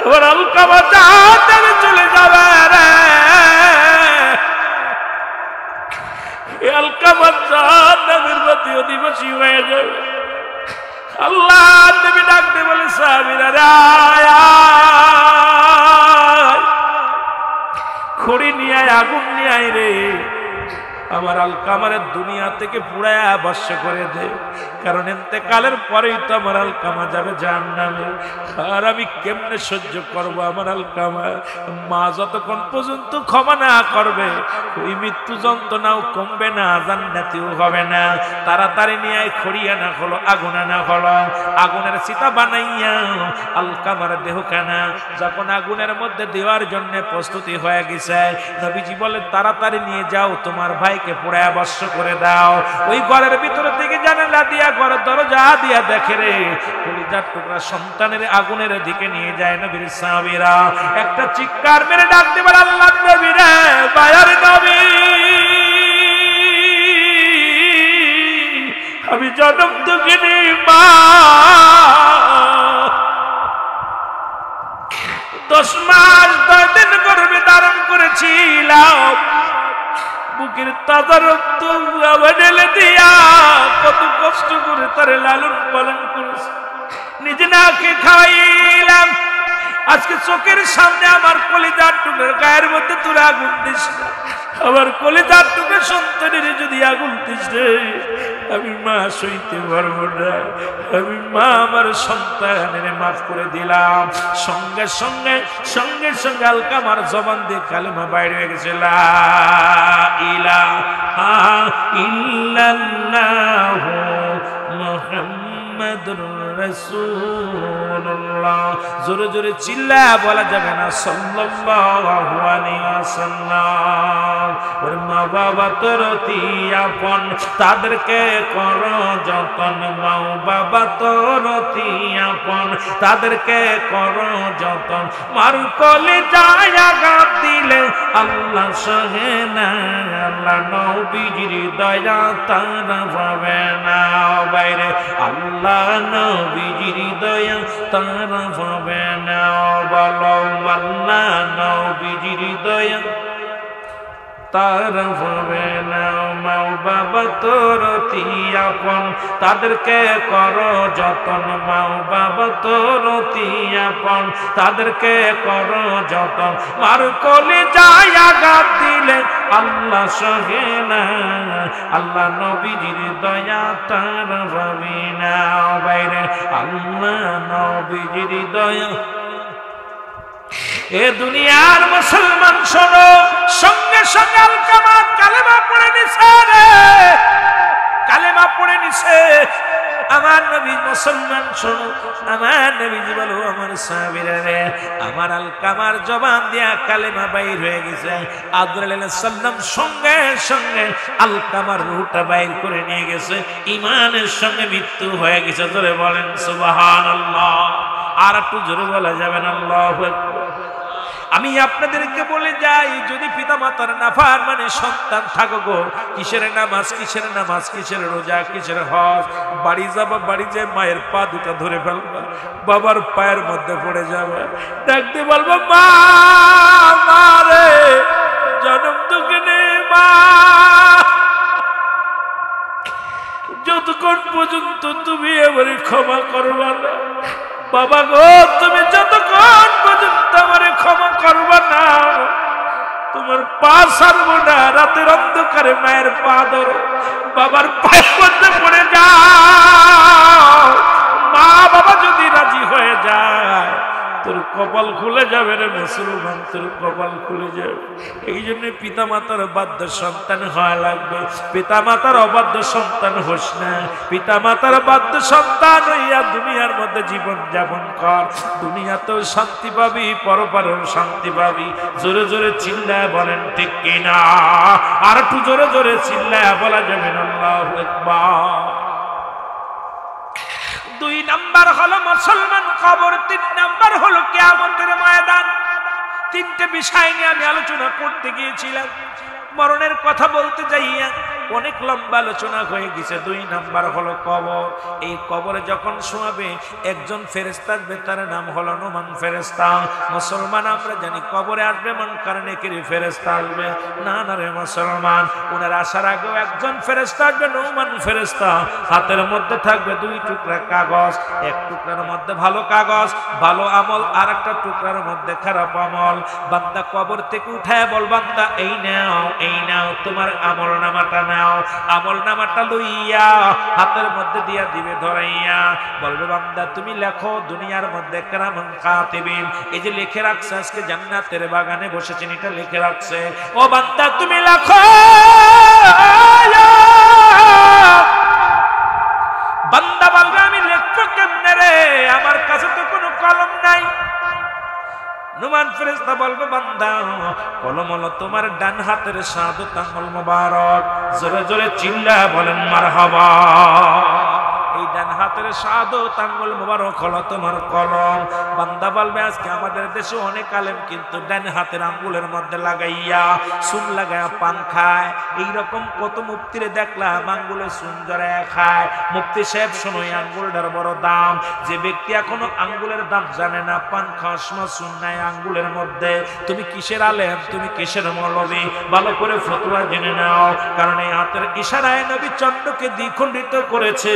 আমার আলকামা জাহান্নামে চলে যাবে রে। আলকামা জাহান্নামের মধ্যে অধিবাসী হয়ে যাবে। আল্লাহ নবী ডাক দিয়ে বলে, সাহাবীরা খড়ি নিয়ে আয়, আগুন নিয়ে আয় রে, আমার আলকামারের দুনিয়া থেকে পুরায়া আবশ্য করে দে, কারণ ইন্তেকালের পরেই তো আমার আলকামা যাবে জাহান্নামে। আর আমি কেমনে সহ্য করব আমার আলকামা? মা যতক্ষণ পর্যন্ত ক্ষমা না করবে ওই মৃত্যু যন্ত্রণাও কমবে না, জান্নাতিও হবে না। তাড়াতাড়ি নিয়ে খড়িয়া না হলো, আগুন না হলো, আগুনের চিতা বানাইয়া আলকামার দেহখানা যখন আগুনের মধ্যে দেওয়ার জন্য প্রস্তুতি হয়ে গেছে, নবীজি বলে তাড়াতাড়ি নিয়ে যাও, তোমার ভাইকে পুরায়া বর্ষ করে দাও। ওই ঘরের ভিতরে থেকে জানালা দিয়া, ঘরের দরজা দিয়া দেখে রে কলিজার টুকরা সন্তানের আগুনের দিকে নিয়ে যায় নবীর সাহাবীরা। একটা চিৎকার মেরে ডাক দিবার, আল্লাহর নবী রে, মায়ার নবী, আমি জনম দুঃখিনী মা, 10 মাস 10 দিন গর্ভে ধারণ করেছিলাম, বুকের তাজা রক্ত ঢেলে দিয়া কত কষ্ট করে তার লালন পালন করেছে, নিজে না খেয়ে খাওয়াইলাম। আজকে চোখের সামনে আমার কলিজার টুকরার গায়ের মধ্যে তোর আগুন দিস না, আমার কলিজার টুকরা সন্তানের যদি আগুন দিস রে, আমি মা সইতে পারবো না। আমি মা আমার সন্তানের মাফ করে দিলাম। সঙ্গে সঙ্গে সঙ্গে সঙ্গে আলকামার জবান দিয়ে কালেমা বাইরে হয়ে গেছে, লা ইলাহা ইল্লাল্লাহু মুহাম্মাদুর রাসূলুল্লাহ। জোরে জোরে চিল্লা বলা যাবে না, সাল্লাল্লাহু আলাইহি ওয়াসাল্লাম। ওর মা বাবা তোর অতি আপন, তাদেরকে করো যতন, মা বাবা তোর অতি আপন, তাদেরকে করো যতন। মার কোলে যায় আঘাত দিলে আল্লাহ সহে না, আল্লাহ নবীজির দয়া তারা পাবে না। বাইরে আল্লাহ নবীজির দয়া তারা পাবে না, বলো আল্লাহ নবীজির দয়া তারা পাবে না। মা বাবা তোর অতি আপন, তাদেরকে করো যতন, মা বাবা তোর অতি আপন, তাদেরকে করো যতন। মার কোলে যায় আঘাত দিলে আল্লাহ সহে না, আল্লাহ নবীজির দয়া তারা পাবে না। বাইরে আল্লাহ নবীজির দয়া। এ দুনিয়ার মুসলমান শোনো, সঙ্গে সঙ্গে আলকামা কালেমা পড়ে নিছে রে, কালেমা পড়ে নিছে। আমার নবী মুসলমান শোনো, আমার নবীজি বলো, আমার সাহাবীরা রে, আমার আলকামার জবান দিয়া কালেমা বাইর হয়ে গেছে। আদর আলাইহিস সালাম সঙ্গে সঙ্গে আলকামার রূহটা বাইর করে নিয়ে গেছে, ঈমানের সঙ্গে মৃত্যু হয়ে গেছে। জোরে বলেন সুবহানাল্লাহ। আর একটু জোরে বলা যাবে না, আল্লাহু আকবার। আমি আপনাদেরকে বলে যাই, যদি পিতা মাতার নাফরমানি সন্তান থাকো গো, কিসের নামাজ, কিসের নামাজ, কিসের রোজা, কিসের হজ, বাড়ি যাবা, বাড়ি যায় মায়ের পা দুটা ধরে ফেলবা, বাবার পায়ের মধ্যে পড়ে যাবে, ডাকতে বলবো মা, মা রে, জনম দুঃখিনী মা, যতক্ষণ পর্যন্ত তুমি এবারে ক্ষমা করবা না, বাবা গো তুমি যতক্ষণ পর্যন্ত আমারে ক্ষমা করবা না, তোমার পা ছাড়বো না। রাতের অন্ধকারে মায়ের পা ধরো, বাবার পায়ের মধ্যে পড়ে যাও। মা বাবা যদি রাজি হয়ে যায়, তোর কপাল খুলে যাবে রে মুসলমান, তোর কপাল খুলে যাবে। এই জন্য পিতা মাতার বাধ্য সন্তান হওয়া লাগবে, পিতা মাতার অবাধ্য সন্তান হোস না। পিতা মাতার বাধ্য সন্তান হইয়া দুনিয়ার মধ্যে জীবন যাপন কর, দুনিয়াতেও শান্তি পাবি, পরপারেও শান্তি পাবি। জোরে জোরে চিল্লায় বলেন ঠিক কিনা? আর একটু জোরে জোরে চিল্লায় বলা যাবে আল্লাহু আকবার। 2 নাম্বার হলো মুসলমান কবর, 3 নাম্বার হলো কিয়ামতের ময়দান। 3টে বিষয় নিয়ে আমি আলোচনা করতে গিয়েছিলাম। মরণের কথা বলতে যাইয়া অনেক লম্বা আলোচনা হয়ে গেছে। 2 নাম্বার হলো কবর। এই কবরে যখন শোয়াবে একজন ফেরেশতা আসবে, তার নাম হলো নুমান ফেরেশতা। মুসলমান আমরা জানি কবরে আসবে মুনকার নেকির ফেরেশতা আসবে। না না রে মুসলমান, ওনার আসার আগেও একজন ফেরেশতা আসবে, নুমান ফেরেশতা। হাতের মধ্যে থাকবে 2 টুকরা কাগজ, এক টুকরার মধ্যে ভালো কাগজ, ভালো আমল, আর একটা টুকরার মধ্যে খারাপ আমল। বান্দা কবর থেকে উঠায় বল, বান্দা এই নাও, এই নাও তোমার আমল নামাটা নাও। আমল নামাটা লইয়া হাতের মধ্যে দিয়া দিবে ধরাইয়া, বলবে বান্দা তুমি লেখো দুনিয়ার মধ্যে কিরামান কাতিবিন। এই যে লিখে রাখছে আজকে জান্নাতের বাগানে বসেছেন, এটা লিখে রাখছে। ও বান্দা তুমি লেখো। বান্দা বলবে আমি লিখবো কেমনে রে, আমার কাছে তো কোনো কলম নাই। নুমান ফেরেশতা বলবে বান্দা কলম হলো তোমার ডান হাতের শাহাদাত আঙ্গুল মোবারক। জোরে জোরে চিল্লা বলেন মারহাবা। এই ডান হাতের শাহাদাত আঙ্গুল মোবারক হলো তোমার কলম। বান্দা বলবে আজকে আমাদের দেশে অনেক আলেম কিন্তু ডান হাতের আঙ্গুলের মধ্যে লাগাইয়া চুন লাগায়া পান খায়। এইরকম কত মুফতিরে দেখলাম আঙ্গুলে চুন জড়ায় খায়। মুফতি সাহেব শোনো, এই আঙ্গুলটার বড় দাম। যে ব্যক্তি এখনো আঙ্গুলের দাম জানে না, পান খাওয়ার সময় চুন নাই আঙ্গুলের মধ্যে, তুমি কিসের আলেম, তুমি কিসের মৌলবী? ভালো করে ফতোয়া জেনে নাও, কারণ এই হাতের ইশারায় নবী চন্দ্রকে দ্বিখণ্ডিত করেছে।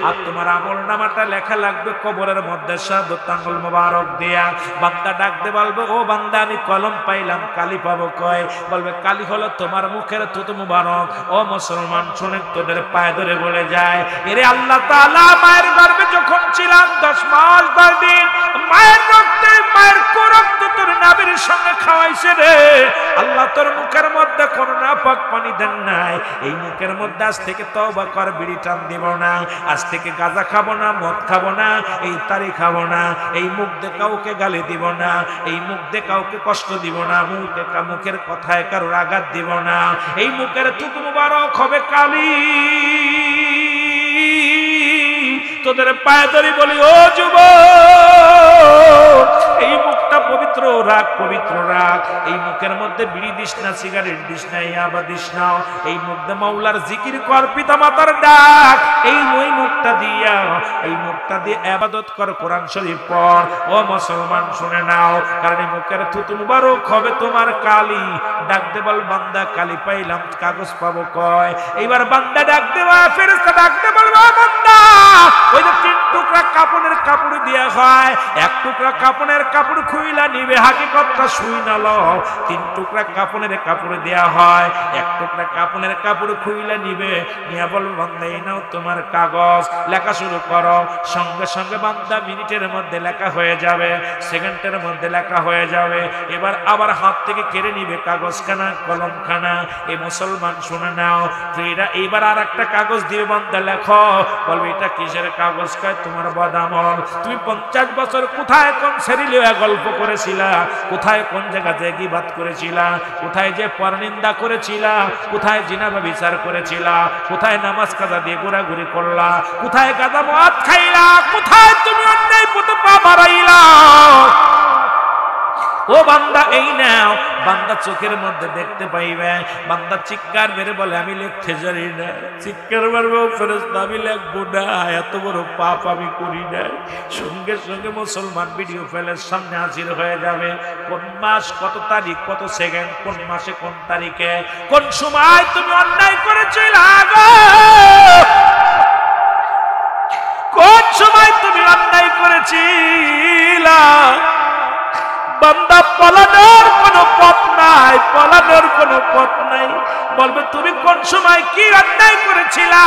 আর তোমার আমল নামাটা লেখা লাগবে কবরের মধ্যে শাহাদাত আঙ্গুল মোবারক দিয়া। বান্দা ডাকতে বলবে ও বান্দা আমি কলম পাইলাম, কালি পাবো কয়? বলবে কালি হলো তোমার মুখের থুতু মুবারক। ও মুসলমান শুনে তোদের পায়ে ধরে বলে যায়, এরে আল্লাহ তাআলা মায়ের গর্ভে যখন ছিলাম 10 মাস 10 দিন মায়ের রক্তে, মায়ের রক্ত তোর নাভির সঙ্গে খাওয়াইছে রে আল্লাহ। তোর মুখের মধ্যে কোন নাপাক পানি দেন নাই। এই মুখের মধ্যে আজ থেকে তওবা কর, বিড়ি টান দিব না, আজ থেকে গাঁজা খাবো না, মদ খাবো না, এই তারি খাবো না, এই মুখ দিয়ে কাউকে গালি দিব না, এই মুখ দিয়ে কাউকে কষ্ট দিব না, মুখের কথায় কারোর আঘাত দিব না। এই মুখের থুতু মুবারক হবে কালি। তোদের পায়ে ধরে বলি ও যুবক, এই মুখটা পবিত্র রাখ, পবিত্র রাখ। এই মুখের মধ্যে বিড়ি দিস না, সিগারেট দিস না, ইয়াবা দিস না। এই মুখে মাওলার জিকির কর, পিতা মাতার ডাক। এই মুখটা দিয়া, এই মুখটা দিয়ে ইবাদত কর, কোরআন শরীফ পড়। ও মুসলমান শুনে নাও, কারণ এই মুখের থুতু মুবারক হবে তোমার কালি। ডাক দে বল বান্দা কালি পাইলাম, কাগজ পাবো কয়? এইবার বান্দা ডাক দেবা, ফেরেশতা ডাক দে বলবা বান্দা ওই যে 3 টুকরা কাপড়ের কাপড় দিয়া হয়, 1 টুকরা কাপড়ের কাপড় খুইলা নিবে, হাকিকতটা শুই না লও। 3 টুকরা কাপড়ের কাপড় দেয়া হয়, 1 টুকরা কাপড়ের কাপড় খুইলা নিবে, নিয়া বলবে বান্দা এই নাও তোমার কাগজ, লেখা শুরু করো। সঙ্গে সঙ্গে বান্দা মিনিটের মধ্যে লেখা হয়ে যাবে, সেকেন্ডের মধ্যে লেখা হয়ে যাবে। এবার আবার হাত থেকে কেড়ে নিবে কাগজখানা, কলমখানা। এই মুসলমান শুনে নাও, এইবার আর একটা কাগজ দিয়ে বান্দা লেখো। বলবে এটা কিসের কাগজ? কয় তোমার বদামল। তুমি 50 বছর কোথায় কোন সেরিলিয়া গল্প করেছিলা, কোথায় কোন জায়গাতে গীবাত করেছিলা, কোথায় যে পরনিন্দা করেছিলা, কোথায় জিনা ব্যভিচার করেছিলা, কোথায় নামাজ কাজা দিয়ে ঘোরাঘুরি করলা, কোথায় গাঁজা মদ খাইলা, কোথায় তুমি অন্যায় পথে পা বাড়াইলা। ও বান্দা এই নাও। বান্দা চোখের মধ্যে দেখতে পাইবে, বান্দা চিৎকার মেরে বলে আমি লিখতে জানি না। চিৎকার মারবো ফেরেশতা আমি লিখবো না, এত বড় পাপ আমি করি না। সঙ্গে সঙ্গে মুসলমান ভিডিও ফেলের সামনে হাজির হয়ে যাবে। কোন মাস, কত তারিখ, কত সেকেন্ড, কোন মাসে, কোন তারিখে, কোন সময় তুমি অন্যায় করেছিলা, কোন সময় তুমি অন্যায় করেছিলা। বান্দা পলানোর কোনো পথ নাই, পলানোর কোনো পথ নাই। বলবে তুমি কোন সময় কি অন্যায় করেছিলা,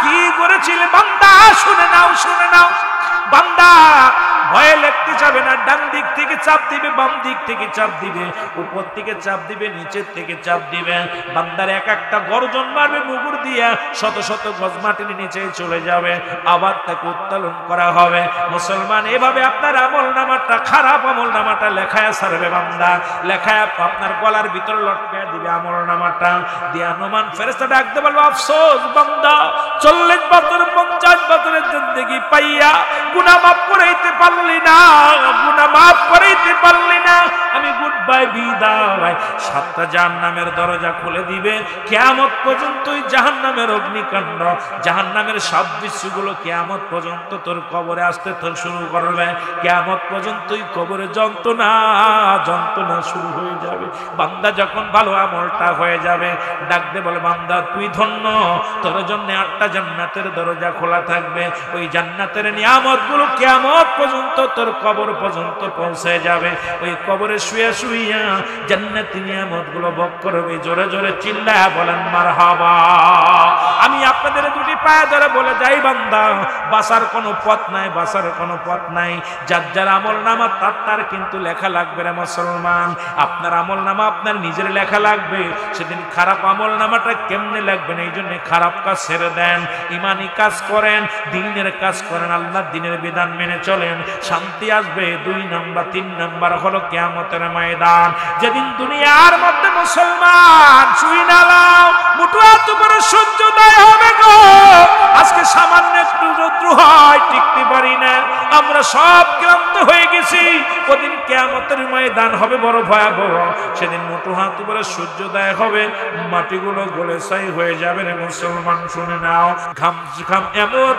কি করেছিলে? বান্দা শুনে নাও, শুনে নাও। বান্দা ভয়ে লিখতে যাবে না, ডান দিক থেকে চাপ দিবে, বাম দিক থেকে চাপ দিবে, উপর থেকে চাপ দিবে, নিচের থেকে চাপ দিবে। বান্দার এক একটা গর্জন মারবে মুগুর দিয়া, শত শত গজ মাটির নিচে চলে যাবে, আবার তাকে উত্তোলন করা হবে। মুসলমান, এভাবে আপনার আমল নামাটা, খারাপ আমল নামাটা লেখায় সারবে বান্দা, লেখায় আপনার গলার ভিতরে লটকায় দিবে আমল নামাটা দিয়া। হনুমান ফেরেশতা ডাকতে বলবো, আফসোস বান্দা, 40 বছর 50 বছরের জিন্দেগি পাইয়া গুনাহ মাফ করাইতে পারলি না, গুনাহ মাফ করাইতে পারলি না, আমি গুড বাই বিদায়। 7টা জাহান্নামের দরজা খুলে দিবে, কিয়ামত পর্যন্ত জাহান্নামের অগ্নিকাণ্ড, জাহান্নামের সব দৃশ্যগুলো কিয়ামত পর্যন্ত তোর কবরে আসতে তোর শুরু করবে। কিয়ামত পর্যন্তই কবরে যন্ত্রণা শুরু হয়ে যাবে। বান্দা যখন ভালো আমলটা হয়ে যাবে, ডাকতে বলে, বান্দা তুই ধন্য, তোর জন্য 8টা জান্নাতের দরজা খোলা থাকবে। ওই জান্নাতের নিয়ামতগুলো কিয়ামত পর্যন্ত তোর কবর পর্যন্ত পৌঁছে যাবে। ওই কবরে শুয়ে শুইয়া জান্নাতি নিয়ামতগুলো ভোগ করবে। জোরে জোরে চিল্লায়া বলেন মারহাবা। আমি আপনাদের দুটি পায়ে ধরে বলে যাই, বান্দা বাঁচার কোনো পথ নাই, বাঁচার কোনো পথ নাই। যার যার আমল নামা তার কিন্তু লেখা লাগবে রে মুসলমান। আপনার আমল নামা আপনার নিজের লেখা লাগবে। সেদিন খারাপ আমল নামাটা কেমনে লাগবে না, এই জন্য খারাপ কাজ ছেড়ে দেন, ইমানি কাজ করেন, দ্বীনের কাজ করেন, আল্লাহর দ্বীনের বিধান মেনে চলেন, শান্তি আসবে। 2 নাম্বার 3 নাম্বার হলো কিয়ামতের ময়দান। যেদিন দুনিয়ার মধ্যে মুসলমান শুই নালাও মুঠো হাত উপরে সূর্যোদয় হবে গো। আজকে সামান্য একটু রৌদ্র হয়, টিকতে পারি না, আমরা সব ক্লান্ত হয়ে গেছি। ওদিন কিয়ামতের ময়দান হবে বড় ভয়াবহ। সেদিন মুঠো হাত উপরে সূর্যোদয় হবে, মাটিগুলো গলে ছাই হয়ে যাবে রে মুসলমান। শুনে নাও, ঘাম ঘাম এমন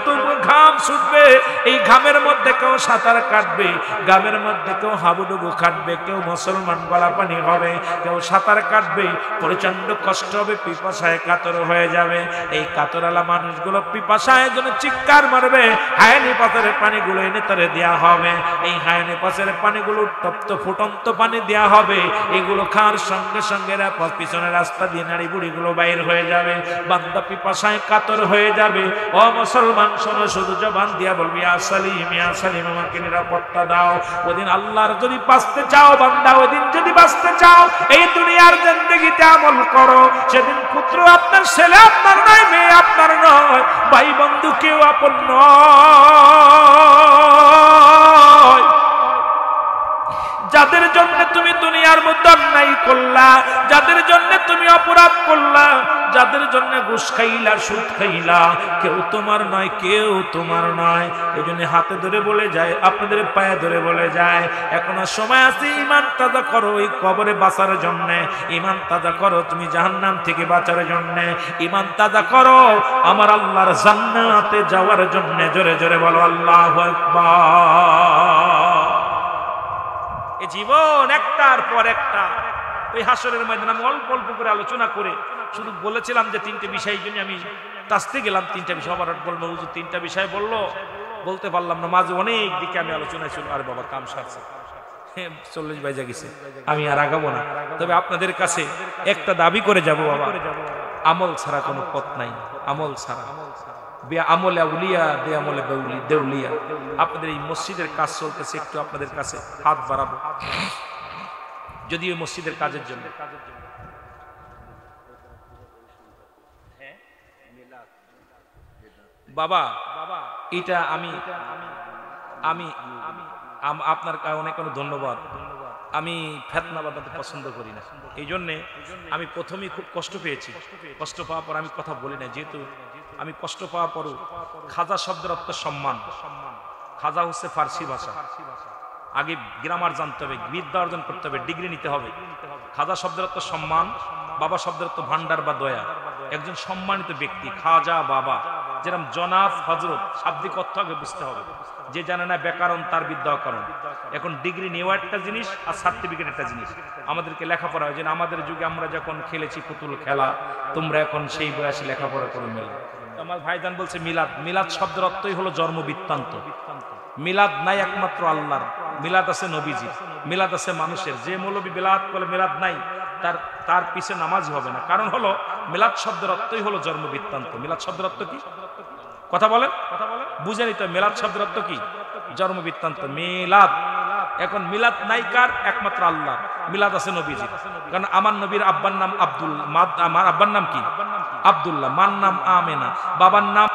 ঘাম ছুটবে, এই ঘামের মধ্যে কেউ সাঁতার কাটবে, ঘামের মধ্যে কেউ হাবুডুবু কাটবে, কেউ মুসলমান গলা পানি হবে, কেউ সাঁতার কাটবে, প্রচন্ড কষ্ট হবে, পিপাসায় কাতর হয়ে যাবে। এই কাতরালা মানুষগুলো পিপাসায় যেন চিৎকার মারবে, হায়ানি পাথরের পানিগুলো এনে তারে দেয়া হবে। এই হায়ানি পাথরের পানিগুলো উত্তপ্ত ফুটন্ত পানি দেয়া হবে। এগুলো খাওয়ার সঙ্গে সঙ্গে পিছনের রাস্তা দিয়ে নারী বুড়িগুলো বাইর হয়ে যাবে। বান্দা পিপাসায় কাতর হয়ে যাবে। ও মুসলমান শোনো, শুধু জবান দিয়া বলবি, ইয়া সালিম ইয়া সালিম, আমাকে নিরাপত্তা দাও। ওদিন আল্লাহর যদি বাঁচতে চাও বান্দা, ওদিন যদি বাঁচতে চাও, এই দুনিয়ার জিন্দেগিতে আমল করো। সেদিন পুত্র আপনার, ছেলে আপনার নয়, মেয়ে আপনার নয়, ভাই বন্ধু কেউ আপন নয়। যাদের জন্য তুমি দুনিয়ার মধ্যে অন্যায় করলা, যাদের জন্য তুমি অপরাধ করলা, যাদের জন্য ঘুষ খাইলা, সুদ খাইলা, কেউ তোমার নয়, কেউ তোমার নয়। এই জন্য হাতে ধরে বলে যায়, আপনাদের পায়ে ধরে বলে যায়, এখনো সময় আছে, ঈমান তাজা করো এই কবরে বাঁচার জন্য, ঈমান তাজা করো তুমি জাহান্নাম থেকে বাঁচার জন্য, ঈমান তাজা করো আমার আল্লাহর জান্নাতে যাওয়ার জন্য। জোরে জোরে বলো আল্লাহু আকবার। এই জীবন একটার পর একটা, ওই হাসরের ময়দানে আমি অল্প অল্প করে আলোচনা করে শুধু বলেছিলাম যে 3টে বিষয় জন্য আমি তাসতে গেলাম। 3টা বিষয় আবার বলবো, হুজুর 3টা বিষয় বললো, বলতে পারলাম না, মাঝে অনেক দিকে আমি আলোচনায় ছিল। আর বাবা কাম সারছে, 40 বাজে গেছে, আমি আর আগাবো না। তবে আপনাদের কাছে একটা দাবি করে যাব, বাবা আমল ছাড়া কোনো পথ নাই, আমল ছাড়া বে আমলে আউলিয়া বে আমলে দেউলিয়া। আপনাদের এই মসজিদের কাজ চলতেছে, একটু আপনাদের কাছে হাত বাড়াবো, যদি ওই মসজিদের কাজের জন্য। বাবা এটা আমি আপনার অনেক অনেক ধন্যবাদ। আমি ফেতনা বাদাতে পছন্দ করি না, এই জন্যে আমি প্রথমেই খুব কষ্ট পেয়েছি। কষ্ট পাওয়ার পর আমি কথা বলি না, যেহেতু আমি কষ্ট পাওয়ার পরও খাজা শব্দের অর্থ সম্মান। খাজা হচ্ছে ফার্সি ভাষা, আগে গ্রামার জানতে হবে, বিদ্যা অর্জন করতে হবে, ডিগ্রি নিতে হবে। খাজা শব্দের অর্থ সম্মান, বাবা শব্দের অর্থ ভান্ডার বা দয়া। একজন সম্মানিত ব্যক্তি খাজা বাবা, যেরকম জনাব হজরত, শাব্দিক অর্থ আগে বুঝতে হবে। যে জানে না ব্যাকরণ তার বিদ্যা অকারণ। এখন ডিগ্রি নেওয়া একটা জিনিস আর সার্টিফিকেট একটা জিনিস। আমাদেরকে লেখাপড়া হয়, যে আমাদের যুগে আমরা যখন খেলেছি পুতুল খেলা, তোমরা এখন সেই বয়সে লেখাপড়া করে মেলা। আমার ভাইজান বলছে মিলাদ, মিলাদ শব্দের অর্থই হলো জন্ম বৃত্তান্ত। মিলাদ নাই একমাত্র আল্লাহর, মিলাদ আছে নবীজি, মিলাদ আছে মানুষের। যে মৌলবী মিলাদ বলে মিলাদ নাই, তার পিছে নামাজ হবে না। কারণ হলো মিলাদ শব্দের অর্থই হলো জন্ম বৃত্তান্ত। মিলাদ শব্দের অর্থ কি? কথা বলেন, বুঝে নিতে। মিলাদ শব্দের অর্থ কি? জন্ম বৃত্তান্ত মিলাদ। এখন মিলাদ নাইকার একমাত্র আল্লাহ, মিলাদ আছে নবীজি। কারণ আমার নবীর আব্বার নাম আব্দুল, আমার আব্বার নাম কি? আব্দুল্লাহ, মার নাম আমেনা, বাবার নাম